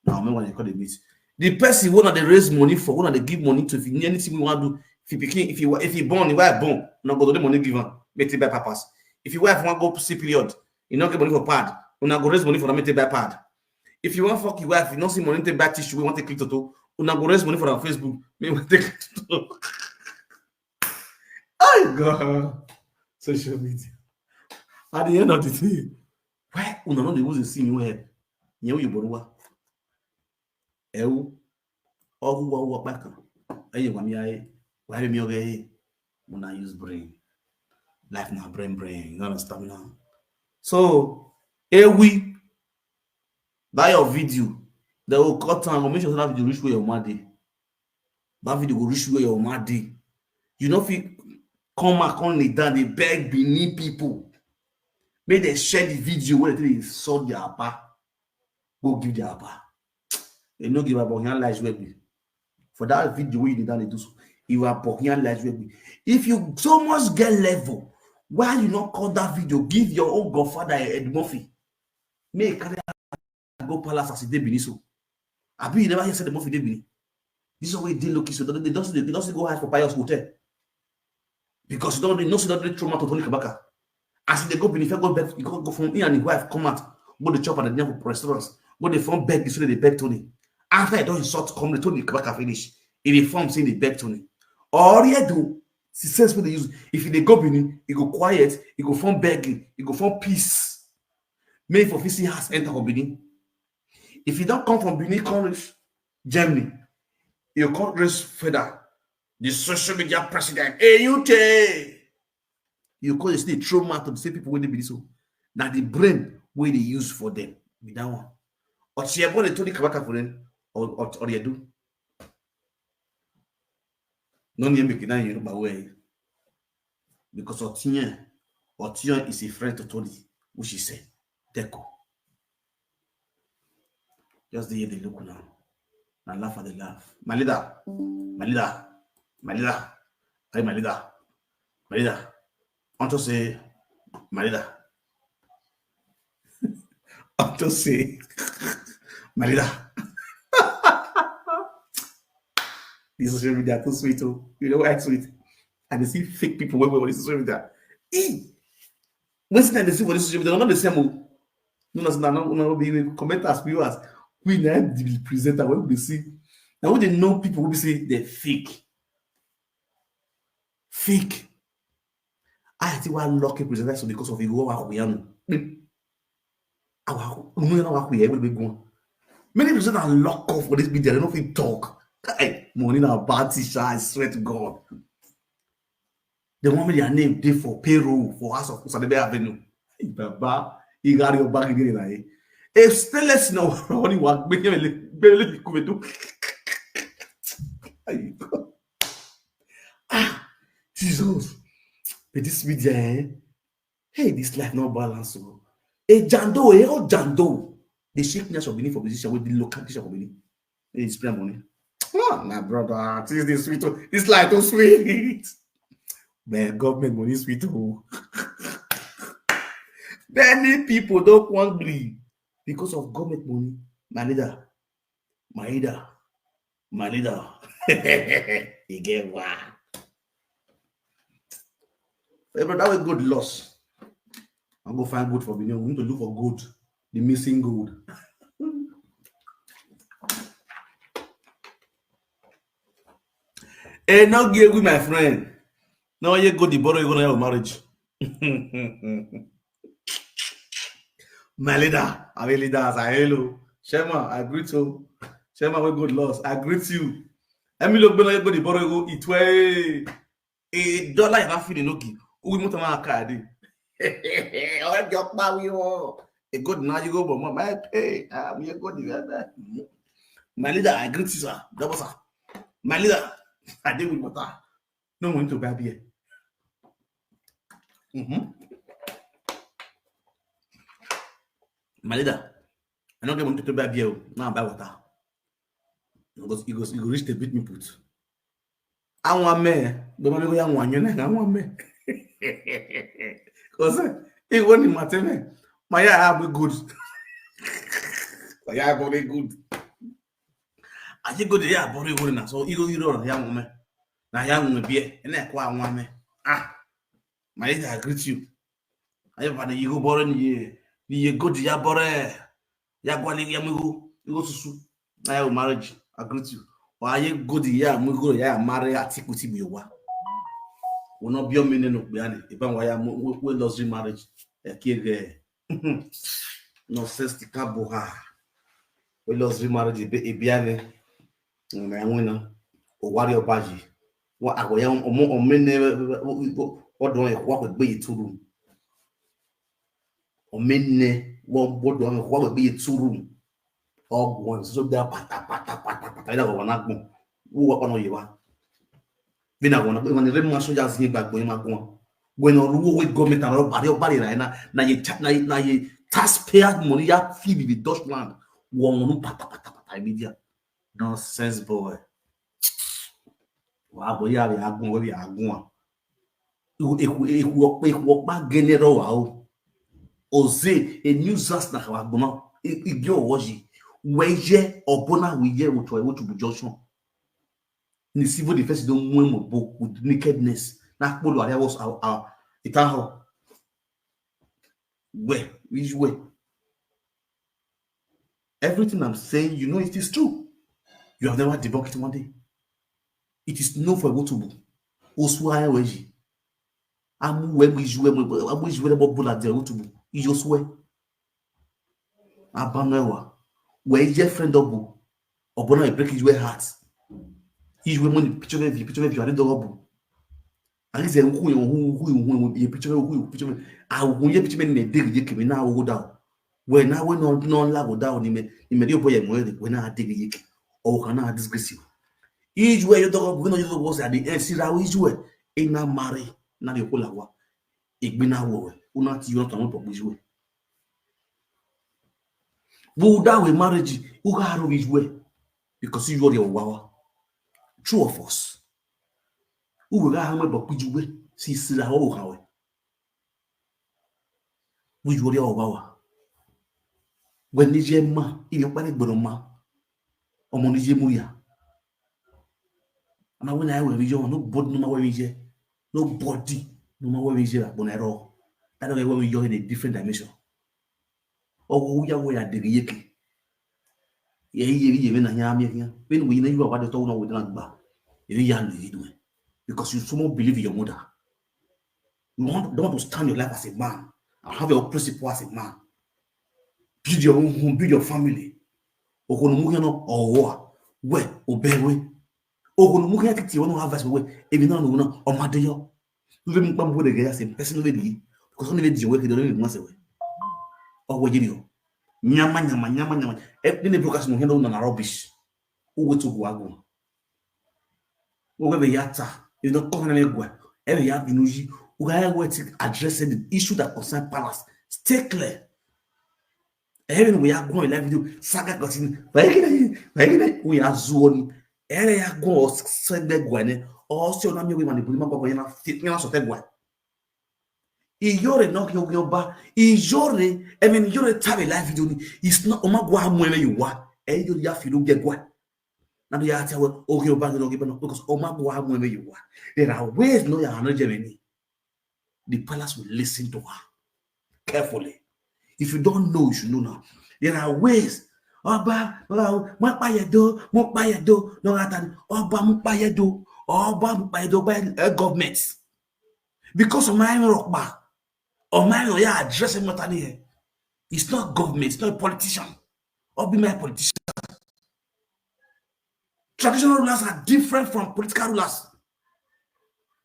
Now, remember when you call the meet. The person who they raise money for, who they give money to, if you need anything you want to do, if you born, you are born, not go to the money given, make it by purpose. If you wife want to go see period, you not get money for pad, you not go raise money for them, make it by pad. If you want fuck your wife, you don't see money to buy tissue, we want to click to, you not go raise money for our Facebook, me want to click to. Oh God, social media. At the end of the day, why you know they use see me where you borrow? Eu walk back. Why me okay? When I use brain, life now brain. You understand now? So we that your video, they will cut down. Make sure that video reach where your mad. That video will reach where your mad. You know if you come back on the down, they beg beneath people. May they share the video where they saw their appa. Go give their appa. They no give about your life web. For that video where you did do so, you are your life web. If you so much get level, why you not call that video? Give your own godfather Ed Murphy. May carry go palace as they be so. I be you never hear said the Murphy they be. This is why they look so they don't go hide for Pious Hotel. Because you don't know so that trauma to Tony Kabaka. As they go beneath, go back, you go from here and his wife come out, go the chop at the near restaurants, go the phone beg, so they beg Tony. After I don't insult, come the Tony Kabaka finish. If they form saying they beg Tony. All you do, successful they use. If they go beneath, you go quiet, you go form begging, you go form peace. May for PC has enter from Benin. If you don't come from Benin, come Germany, you can't raise further. The social media president, you call it the trauma to the same people when they be so. Now the brain where they use for them with that one. Or she about the Tony Kabaka for them, or you do. No need make it now you know way. Because Otian is a friend to Tony, which she said, Deco. Just the way they look now. And laugh at the laugh. My leader. Hey, my leader. I want to say, my leader. I want to say, my leader. This social media too sweet too. You know why it's sweet? And they see fake people when this social media. What's the see for this social media? They're not the same. No, be commenters, viewers. We need the presenter when we see. Now when they know people, we say they're fake. Fake. I think we're lucky presenters because of you. Many presenters are locked off for this media. They don't even talk. Hey, money now bad teacher. I swear to God. They want me their name there for payroll for House of Kusadebe Avenue. Hey, Baba, you got your bag in there. If still let's know only one, make him barely come to. Jesus. But this media, hey, this life no balance. Jando, they shake national for position with the local teacher for Benin. They spend money. Oh, my brother, this sweet. This life too sweet. Man, government money sweet too. Many people don't want bleed because of government money. My leader, my leader. He get wow. Hey, bro, that was good loss. I'll go find gold for me. We need to look for gold, the missing gold. Hey, now give with my friend. Now you go the borrow, you're gonna have marriage. My leader, I'm a leader. I say hello. Shema, I greet you. Shema, we good loss. I greet you. Let me look below you go the borrow, you go it way. $1 you have feeling okay. We must have a card. Oh, your power, you. A good now you go, but my pay. We are good. My leader, I greet you, sir. That was sir. My leader, I deal with water. No one to buy beer. My leader, I don't get one to buy beer. Now buy water. You go reach the beat me put. I want me, but I'm going to want you. I want me. Because it wasn't matter. My have good. My have very good. I think good yeah, very good now. So you don't young woman. Now young woman beer, and that's why I want me. My leader, I greet you. I have had you go borrowing ye go to ya borrow. Ya go ya go to I have marriage. I greet you. Why you go to ya go ya marry at Tikuti Biwa? Will not be a minute no behind it. Why we lost marriage. A kid no sense the caboha. We lost remarriage a biane. I winner or warrior baji. What I am or many what do I walk with be 2 room? Or many what do I walk with be 2 room? All one so there pata. I don't want to go. Who on you are? When I want to when the red man soldiers here back going on. When a rule with government and body right now, you taxpayer money ya fee with Dutchland. One pata media. Nonsense boy. Wow, boy, ya agun we agun. Eku pa general wa oze a new zas na wa gbona igi owoji weje obona we ye wo to bu junction. Ni civil defense don mu mo bo with nakedness. Na polo area was our itaho. Where which way? Everything I'm saying, you know it is true. You have never debunked it one day. It is no for what to do. Oswaya weji. Amu we ijwe bo bula de what to do. Ijoswe. Abanewa. We je friend obu. Obona e break ijwe heart. Ijwe money picture of you are the obu. And is who be a picture picture. I will ye picture me dig ye kemi na wo down. When I went on non lago down in me boy when I dig ye or can I disgrace you. Each way you dog when you was at the end, see how each way in na marry na the whole ik be na wo not you not on each way. Who that with marriage who got each way because you are your wow. True of us. Who will have but each way see the whole how which were your wow. When Nije ma in your panic bonoma or Monije Muya. And when I will be your nobody no matter nobody no matter where we are bonero. That way when we are in a different dimension. Oh, we are where the yeki. Even a yam when we know about the town with Nagba. Because you so much believe in your mother. You don't want to stand your life as a man and have your principle as a man. Build your own home, build your family. Okonomugiano or where obey way. Okonomugia titi one have us way. Even no or Madeyo. You will come with a gas in personally because only the way they don't even once away. Or what you Nyama. Every broadcast no handle on rubbish. Who go to Guago? Whoever yata is not talking about every have Enogie who are addressing the issue that concern palace. Stay clear. Even we are going live video. Saga continue. We are zone. ere ya go sende gwane o si ona mi we manipuli ma go yana yana so te gwa iyore no yo ba iyore even yore tabe live video ni is not o ma gwa amwe you wa e yo ya fi do ge gwa na do ya tawe o yo ba no ge no because o ma gwa amwe you wa there are ways no ya no Germany the palace will listen to her carefully. If you don't know, you should know now. There are ways. Oba, mukpa yedo, no atan. Oba mukpa yedo by government. Because of my rockba, or my lawyer addressing what here. It's not government, it's not a politician. Or be my politician. Traditional rulers are different from political rulers.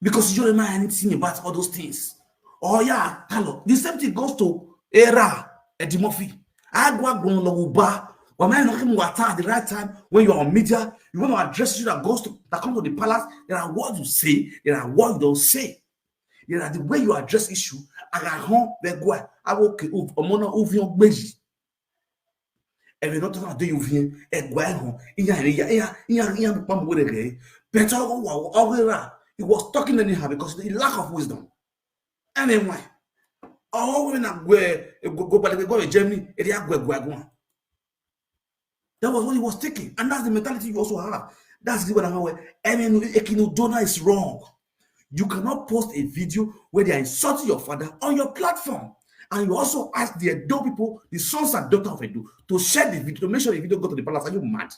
Because you don't know anything about all those things. Oh yeah, hello. The same thing goes to Era Eddie Murphy. Agwa Gonloba. When I know him water at the right time, when you're on media, you want to address you that come to the palace. There are words you say, there are words you don't say. There are the way you address issue. I got home, they go. I will okay, Omona Uvion Beji. And we're not talking about you here, and go home. Better he was talking anyhow because the lack of wisdom. Anyway, all women are go but they go to Germany, that was what he was taking, and that's the mentality you also have. That's the way. I mean, Ekinodona is wrong. You cannot post a video where they are insulting your father on your platform, and you also ask the Edo people, the sons and daughters of Edo, to share the video to make sure the video go to the palace. Are you mad?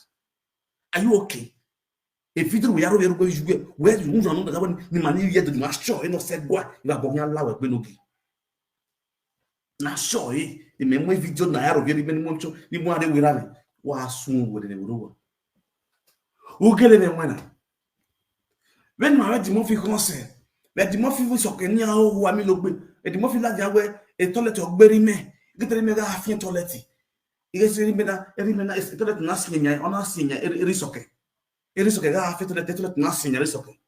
Are you okay? A video where you move on the money yet to master, you know, said what you are going to allow a benogi. Now, sure, the memory video Nayaro very many months, the more they will have it. Was soon with the world. Who get it when my Eddie Murphy concern, but the Murphy was okay near who I mean, look, the Murphy like a toilet of berry me, get a mega half in toilet. It is every minute is a toilet nothing on us senior, it is okay. It is okay. I feel that nothing is okay.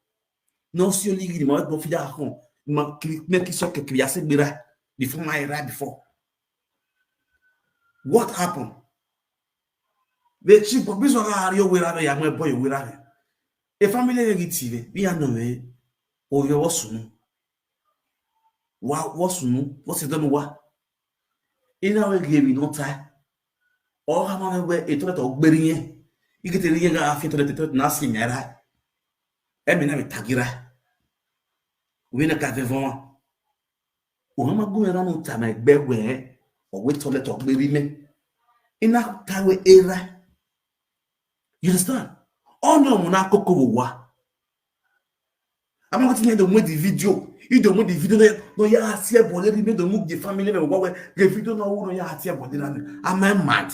No, see you leaving my Murphy at home. Make it okay. Kiasi bira before my right before. What happened? The chief of business are you will have a young boy will have a family negative. We are no way. Or you was soon. What was soon? What's it done? What? In our game, no time. Or how many way a toilet of burying. You get a real after the nothing. I mean, I'm a tagira. We na kavevon. Uhama go around time I beg where or wait toilet of baby me. In that time era. You understand? Oh no, mona koko wa. I'm not going to make the video. You don't make the video. No, you are here, but let me don't move the family. The video no, you are here, but I'm mad.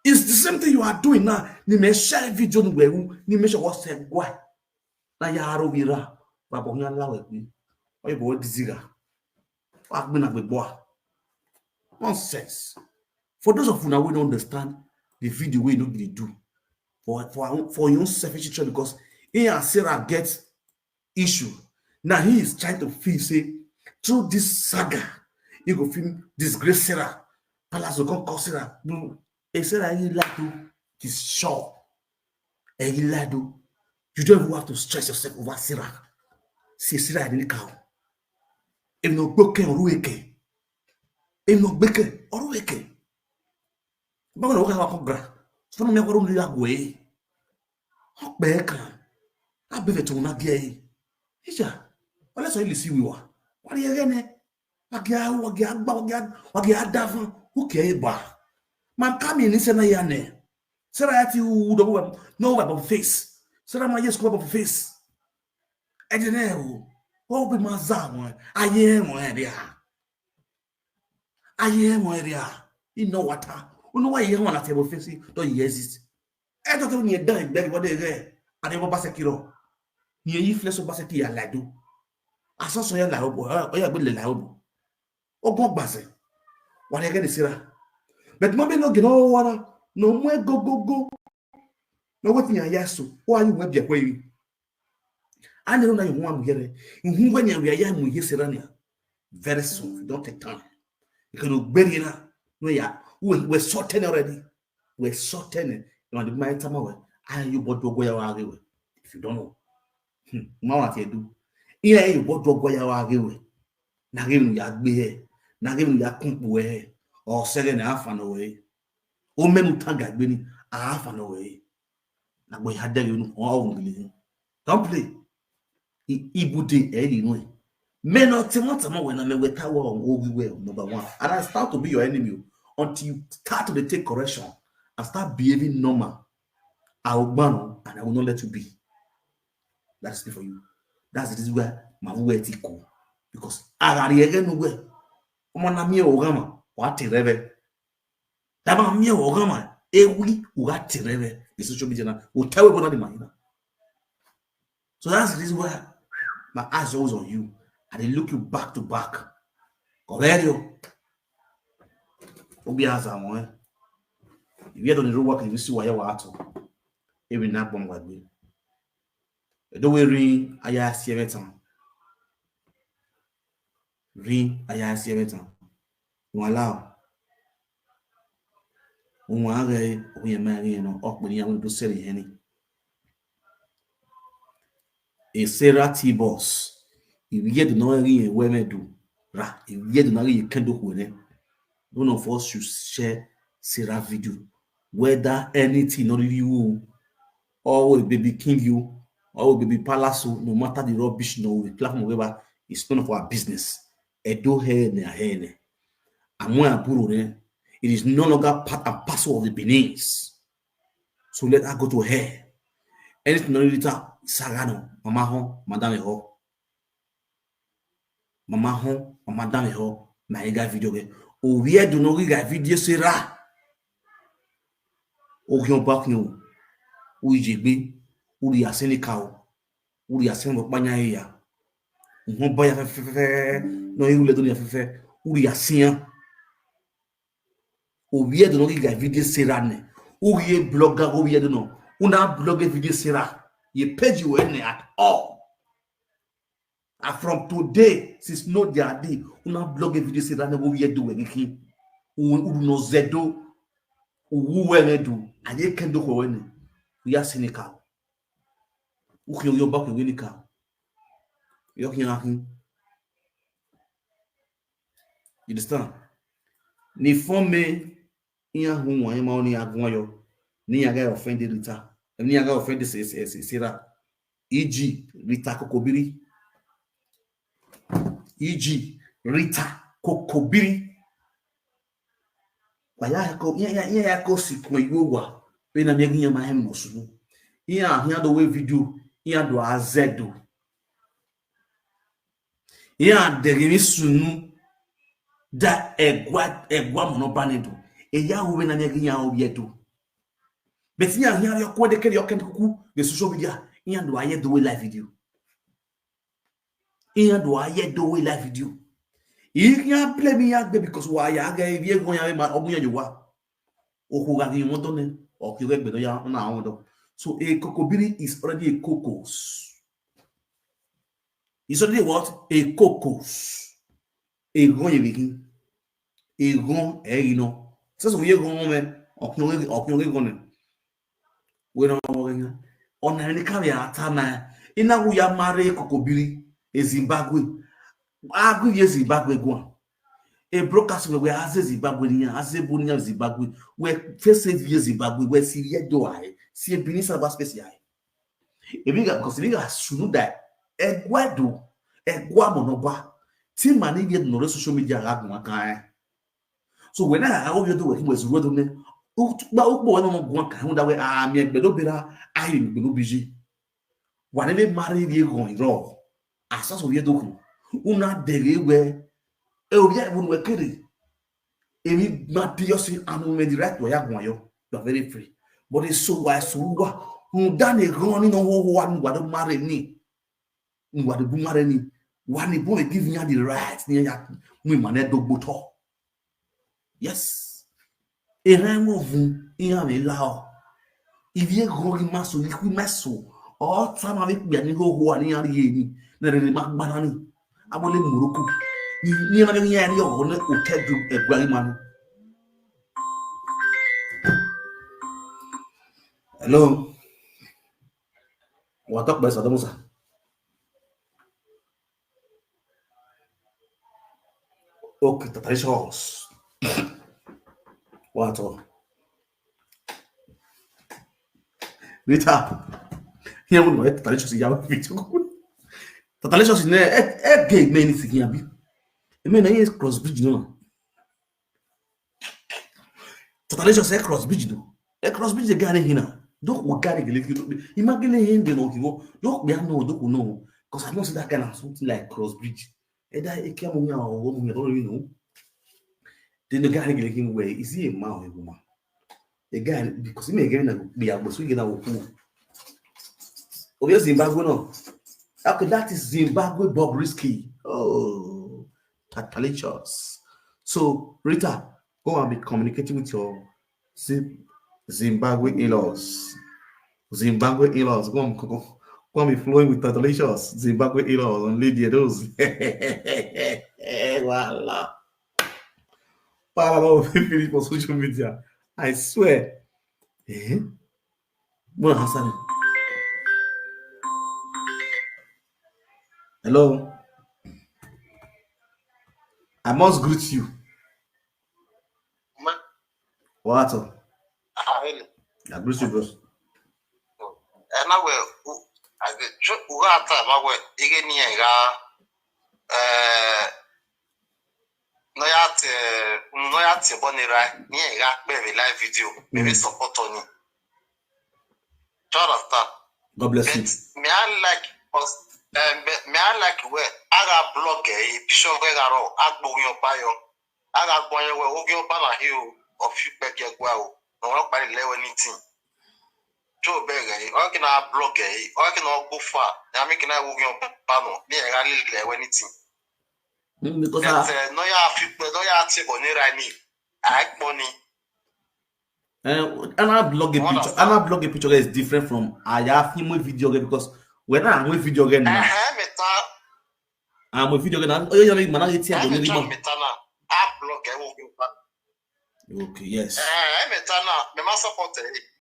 It's the same thing you are doing now. You may share video where you may share what said why. Now you are over. But you are loud. Or you boy desire. I've been a good boy. Nonsense. For those of you now we don't understand the video we don't really do. For your own selfish interest, because he and Sarah get issue. Now he is trying to feel say through this saga, he go feel disgrace Sarah. Palace will come call Sarah. Sarah, you like to is sure. And you like to, you don't even have to stress yourself over Sarah. See Sarah didn't count. If no broken or rueke. If no broken or rueke. But when I walk gra, so no me go run you away. How beka? I be to na gay. Isha. Wala so you see we wa. What you gene? Wagia davan. Who care ba? Man come in say na yane. Sarah ati u do no about face. Sarah ma yes go about face. E de na o. O be mazamo. Aye mo area. Aye mo area. You know what? You know why you want to table face don't exist. I don't know you done beg what they get. And they pass a kilo. You flesh of basset ya lado. I saw so ya la obo. Oh ya good la obo. Oh go base. What again is here? But mommy no get no water. No more go. No what me yaso. Why you web your way? I don't know you want to get it. In when you are young, we hear Serania. Very soon, don't take time. You can bury it. No, yeah, we're sorting already. We're sorting it. You want the my time away. You bought to go your if you don't know. What you do? Yeah, you bought to go your na give ya gbe na give ya kumpu or selling half an away. O memu tanga gbe ni half an away. Na boy had you all don't play. Ibude anyway. Men not when I'm with tower well, number one. And I start to be your enemy until you start to take correction and start behaving normal. I will ban and I will not let you be. That's it for you. That's it where my way go. Because I got the again way. Omana mi ogama what reve. Dama mi ogama ewi what reve. The social media will tell you the money. So that's this where my eyes are always on you. And they look you back to back. Correrio. Obi has a one. If you don't know work, you see why you are to. Even not bomb like me. The way ring, I see every time. Ring, I see every time. You allow. We marry, up when you want to sell any. A Sarah T boss. If you get to know any women do, right? If you get to know you can do with them, none of us should share Sarah video, whether anything or you or will baby king you or will baby palace, no matter the rubbish, no we platform whatever, it's none of our business. Edo hair ne hair. It is no longer part and parcel of the Benin's. So let her go to her. Anything no later, Sagano, Mama home, Madame ho. Mama home, Madame ho, my video game. Oh, we do not get video sera. Oh, you back you. Ujigbe, uri aseni cow, uri aseni banya ya. Boya no you let on your fefe, uri asian. Oh, we do not get video serane. Uye blogger, oh, we do not. Una blogger video sera. You page you any at all. And from today, since no their day, una blogger video sera ne we do anything. No zedo, we do, and you can do when we are cynical. You're back with cynical. You're here. You understand? Ni forme iya hu wa ma oni agun yo ni aga offended Rita ni aga offended Sarah eg Rita kokobiri eg Rita kokobiri wa ya ko sikun iwowa pe na mi egun ma hem no sunu iya ahia do we video iya do azedo iya derimi sunu da egwa monobanedo eya we na nyagi ya obiedo but ya here yo ko de kere yo kuku the social media ya do aye do live video ya do aye do live video ya play me ya because why ya ga vie go ya ma ogun ya wa oku ga ni mo to ne o ki gbe do ya na awon do so a kokobiri is already a cocos. It's already what? A cocos. A gon ye a gon you know. So we go man okun gon we don't know on any carry atama ina wu ya mare kokobiri e Zimbabwe agu ye Zimbabwe go a broadcast we as Zimbabwe ni as bunya Zimbabwe we face ye Zimbabwe we see ye do ai see bini saba space ai e biga because biga sunu da egwa monoba ti mani ye no social media agun kan so when I go you do we was road ne ba ukbo no gun kan hu da we mi egbe do bira ai mi no biji wa ne mari ye gon ro asaso ye do ku una dere we e o ya we kere emi ma piosi anu me direct we ya gon yo you are very free but it's so why so wa un da ne gon no ho wa ngwa do mari ni ngwa do bu mari ni wa ni bo give me the right ni ya mu ma ne dogbo to. Yes. Et vraiment vous, il y a mes là. Il vient gros masso, il couille masso. Oh, ça m'a avec bien ni ho ni ari ni. Na re ma banani. Abole muruku. Ni ma ni ya ni o ne o tedu egwari manu. Hello. What talk about Musa? Okay, traditions. What? Rita, here we know traditions is your video. Traditions is ne gay many thing here be. I mean, I cross bridge no. Traditions is cross bridge no. E cross bridge the guy here. Don't we carry the imagine him the no kivo. Don't be no don't know. Because I don't see that kind of something like cross bridge. Either it came on or woman, I don't know. Then the guy getting way is he a man or a woman? The guy because he may get be able to get out. Obviously, Zimbabwe no. Okay, that is Zimbabwe Bob Risky. Oh, Tatalicious. So, Rita, go and be communicating with your Zimbabwe in-laws. Zimbabwe in-laws. Go and be flowing with Tatalicious. Zimbabwe in-laws on Lydia those. Voila. Parallel finish for social media. I swear. Eh? What Hassan? Hello. I must greet you. What? I greet you, bros. And I will. I get no yat bonira ni live video maybe support on it. God bless you. Me I like where I blog a picture where I go your bio. I got one where you banner hill of you back your well. No one by 11 Joe Begay, or can I blog a or can I go far? I'm making I walk your panel near I live anything. Because no ya table near I need. I money. And I blog a picture. And I blog a picture that is different from I have him with video game because when I'm with video game now, I'm with video game now. Oh, you're man, I tell you, okay, yes. I'm a tana. Me must support it.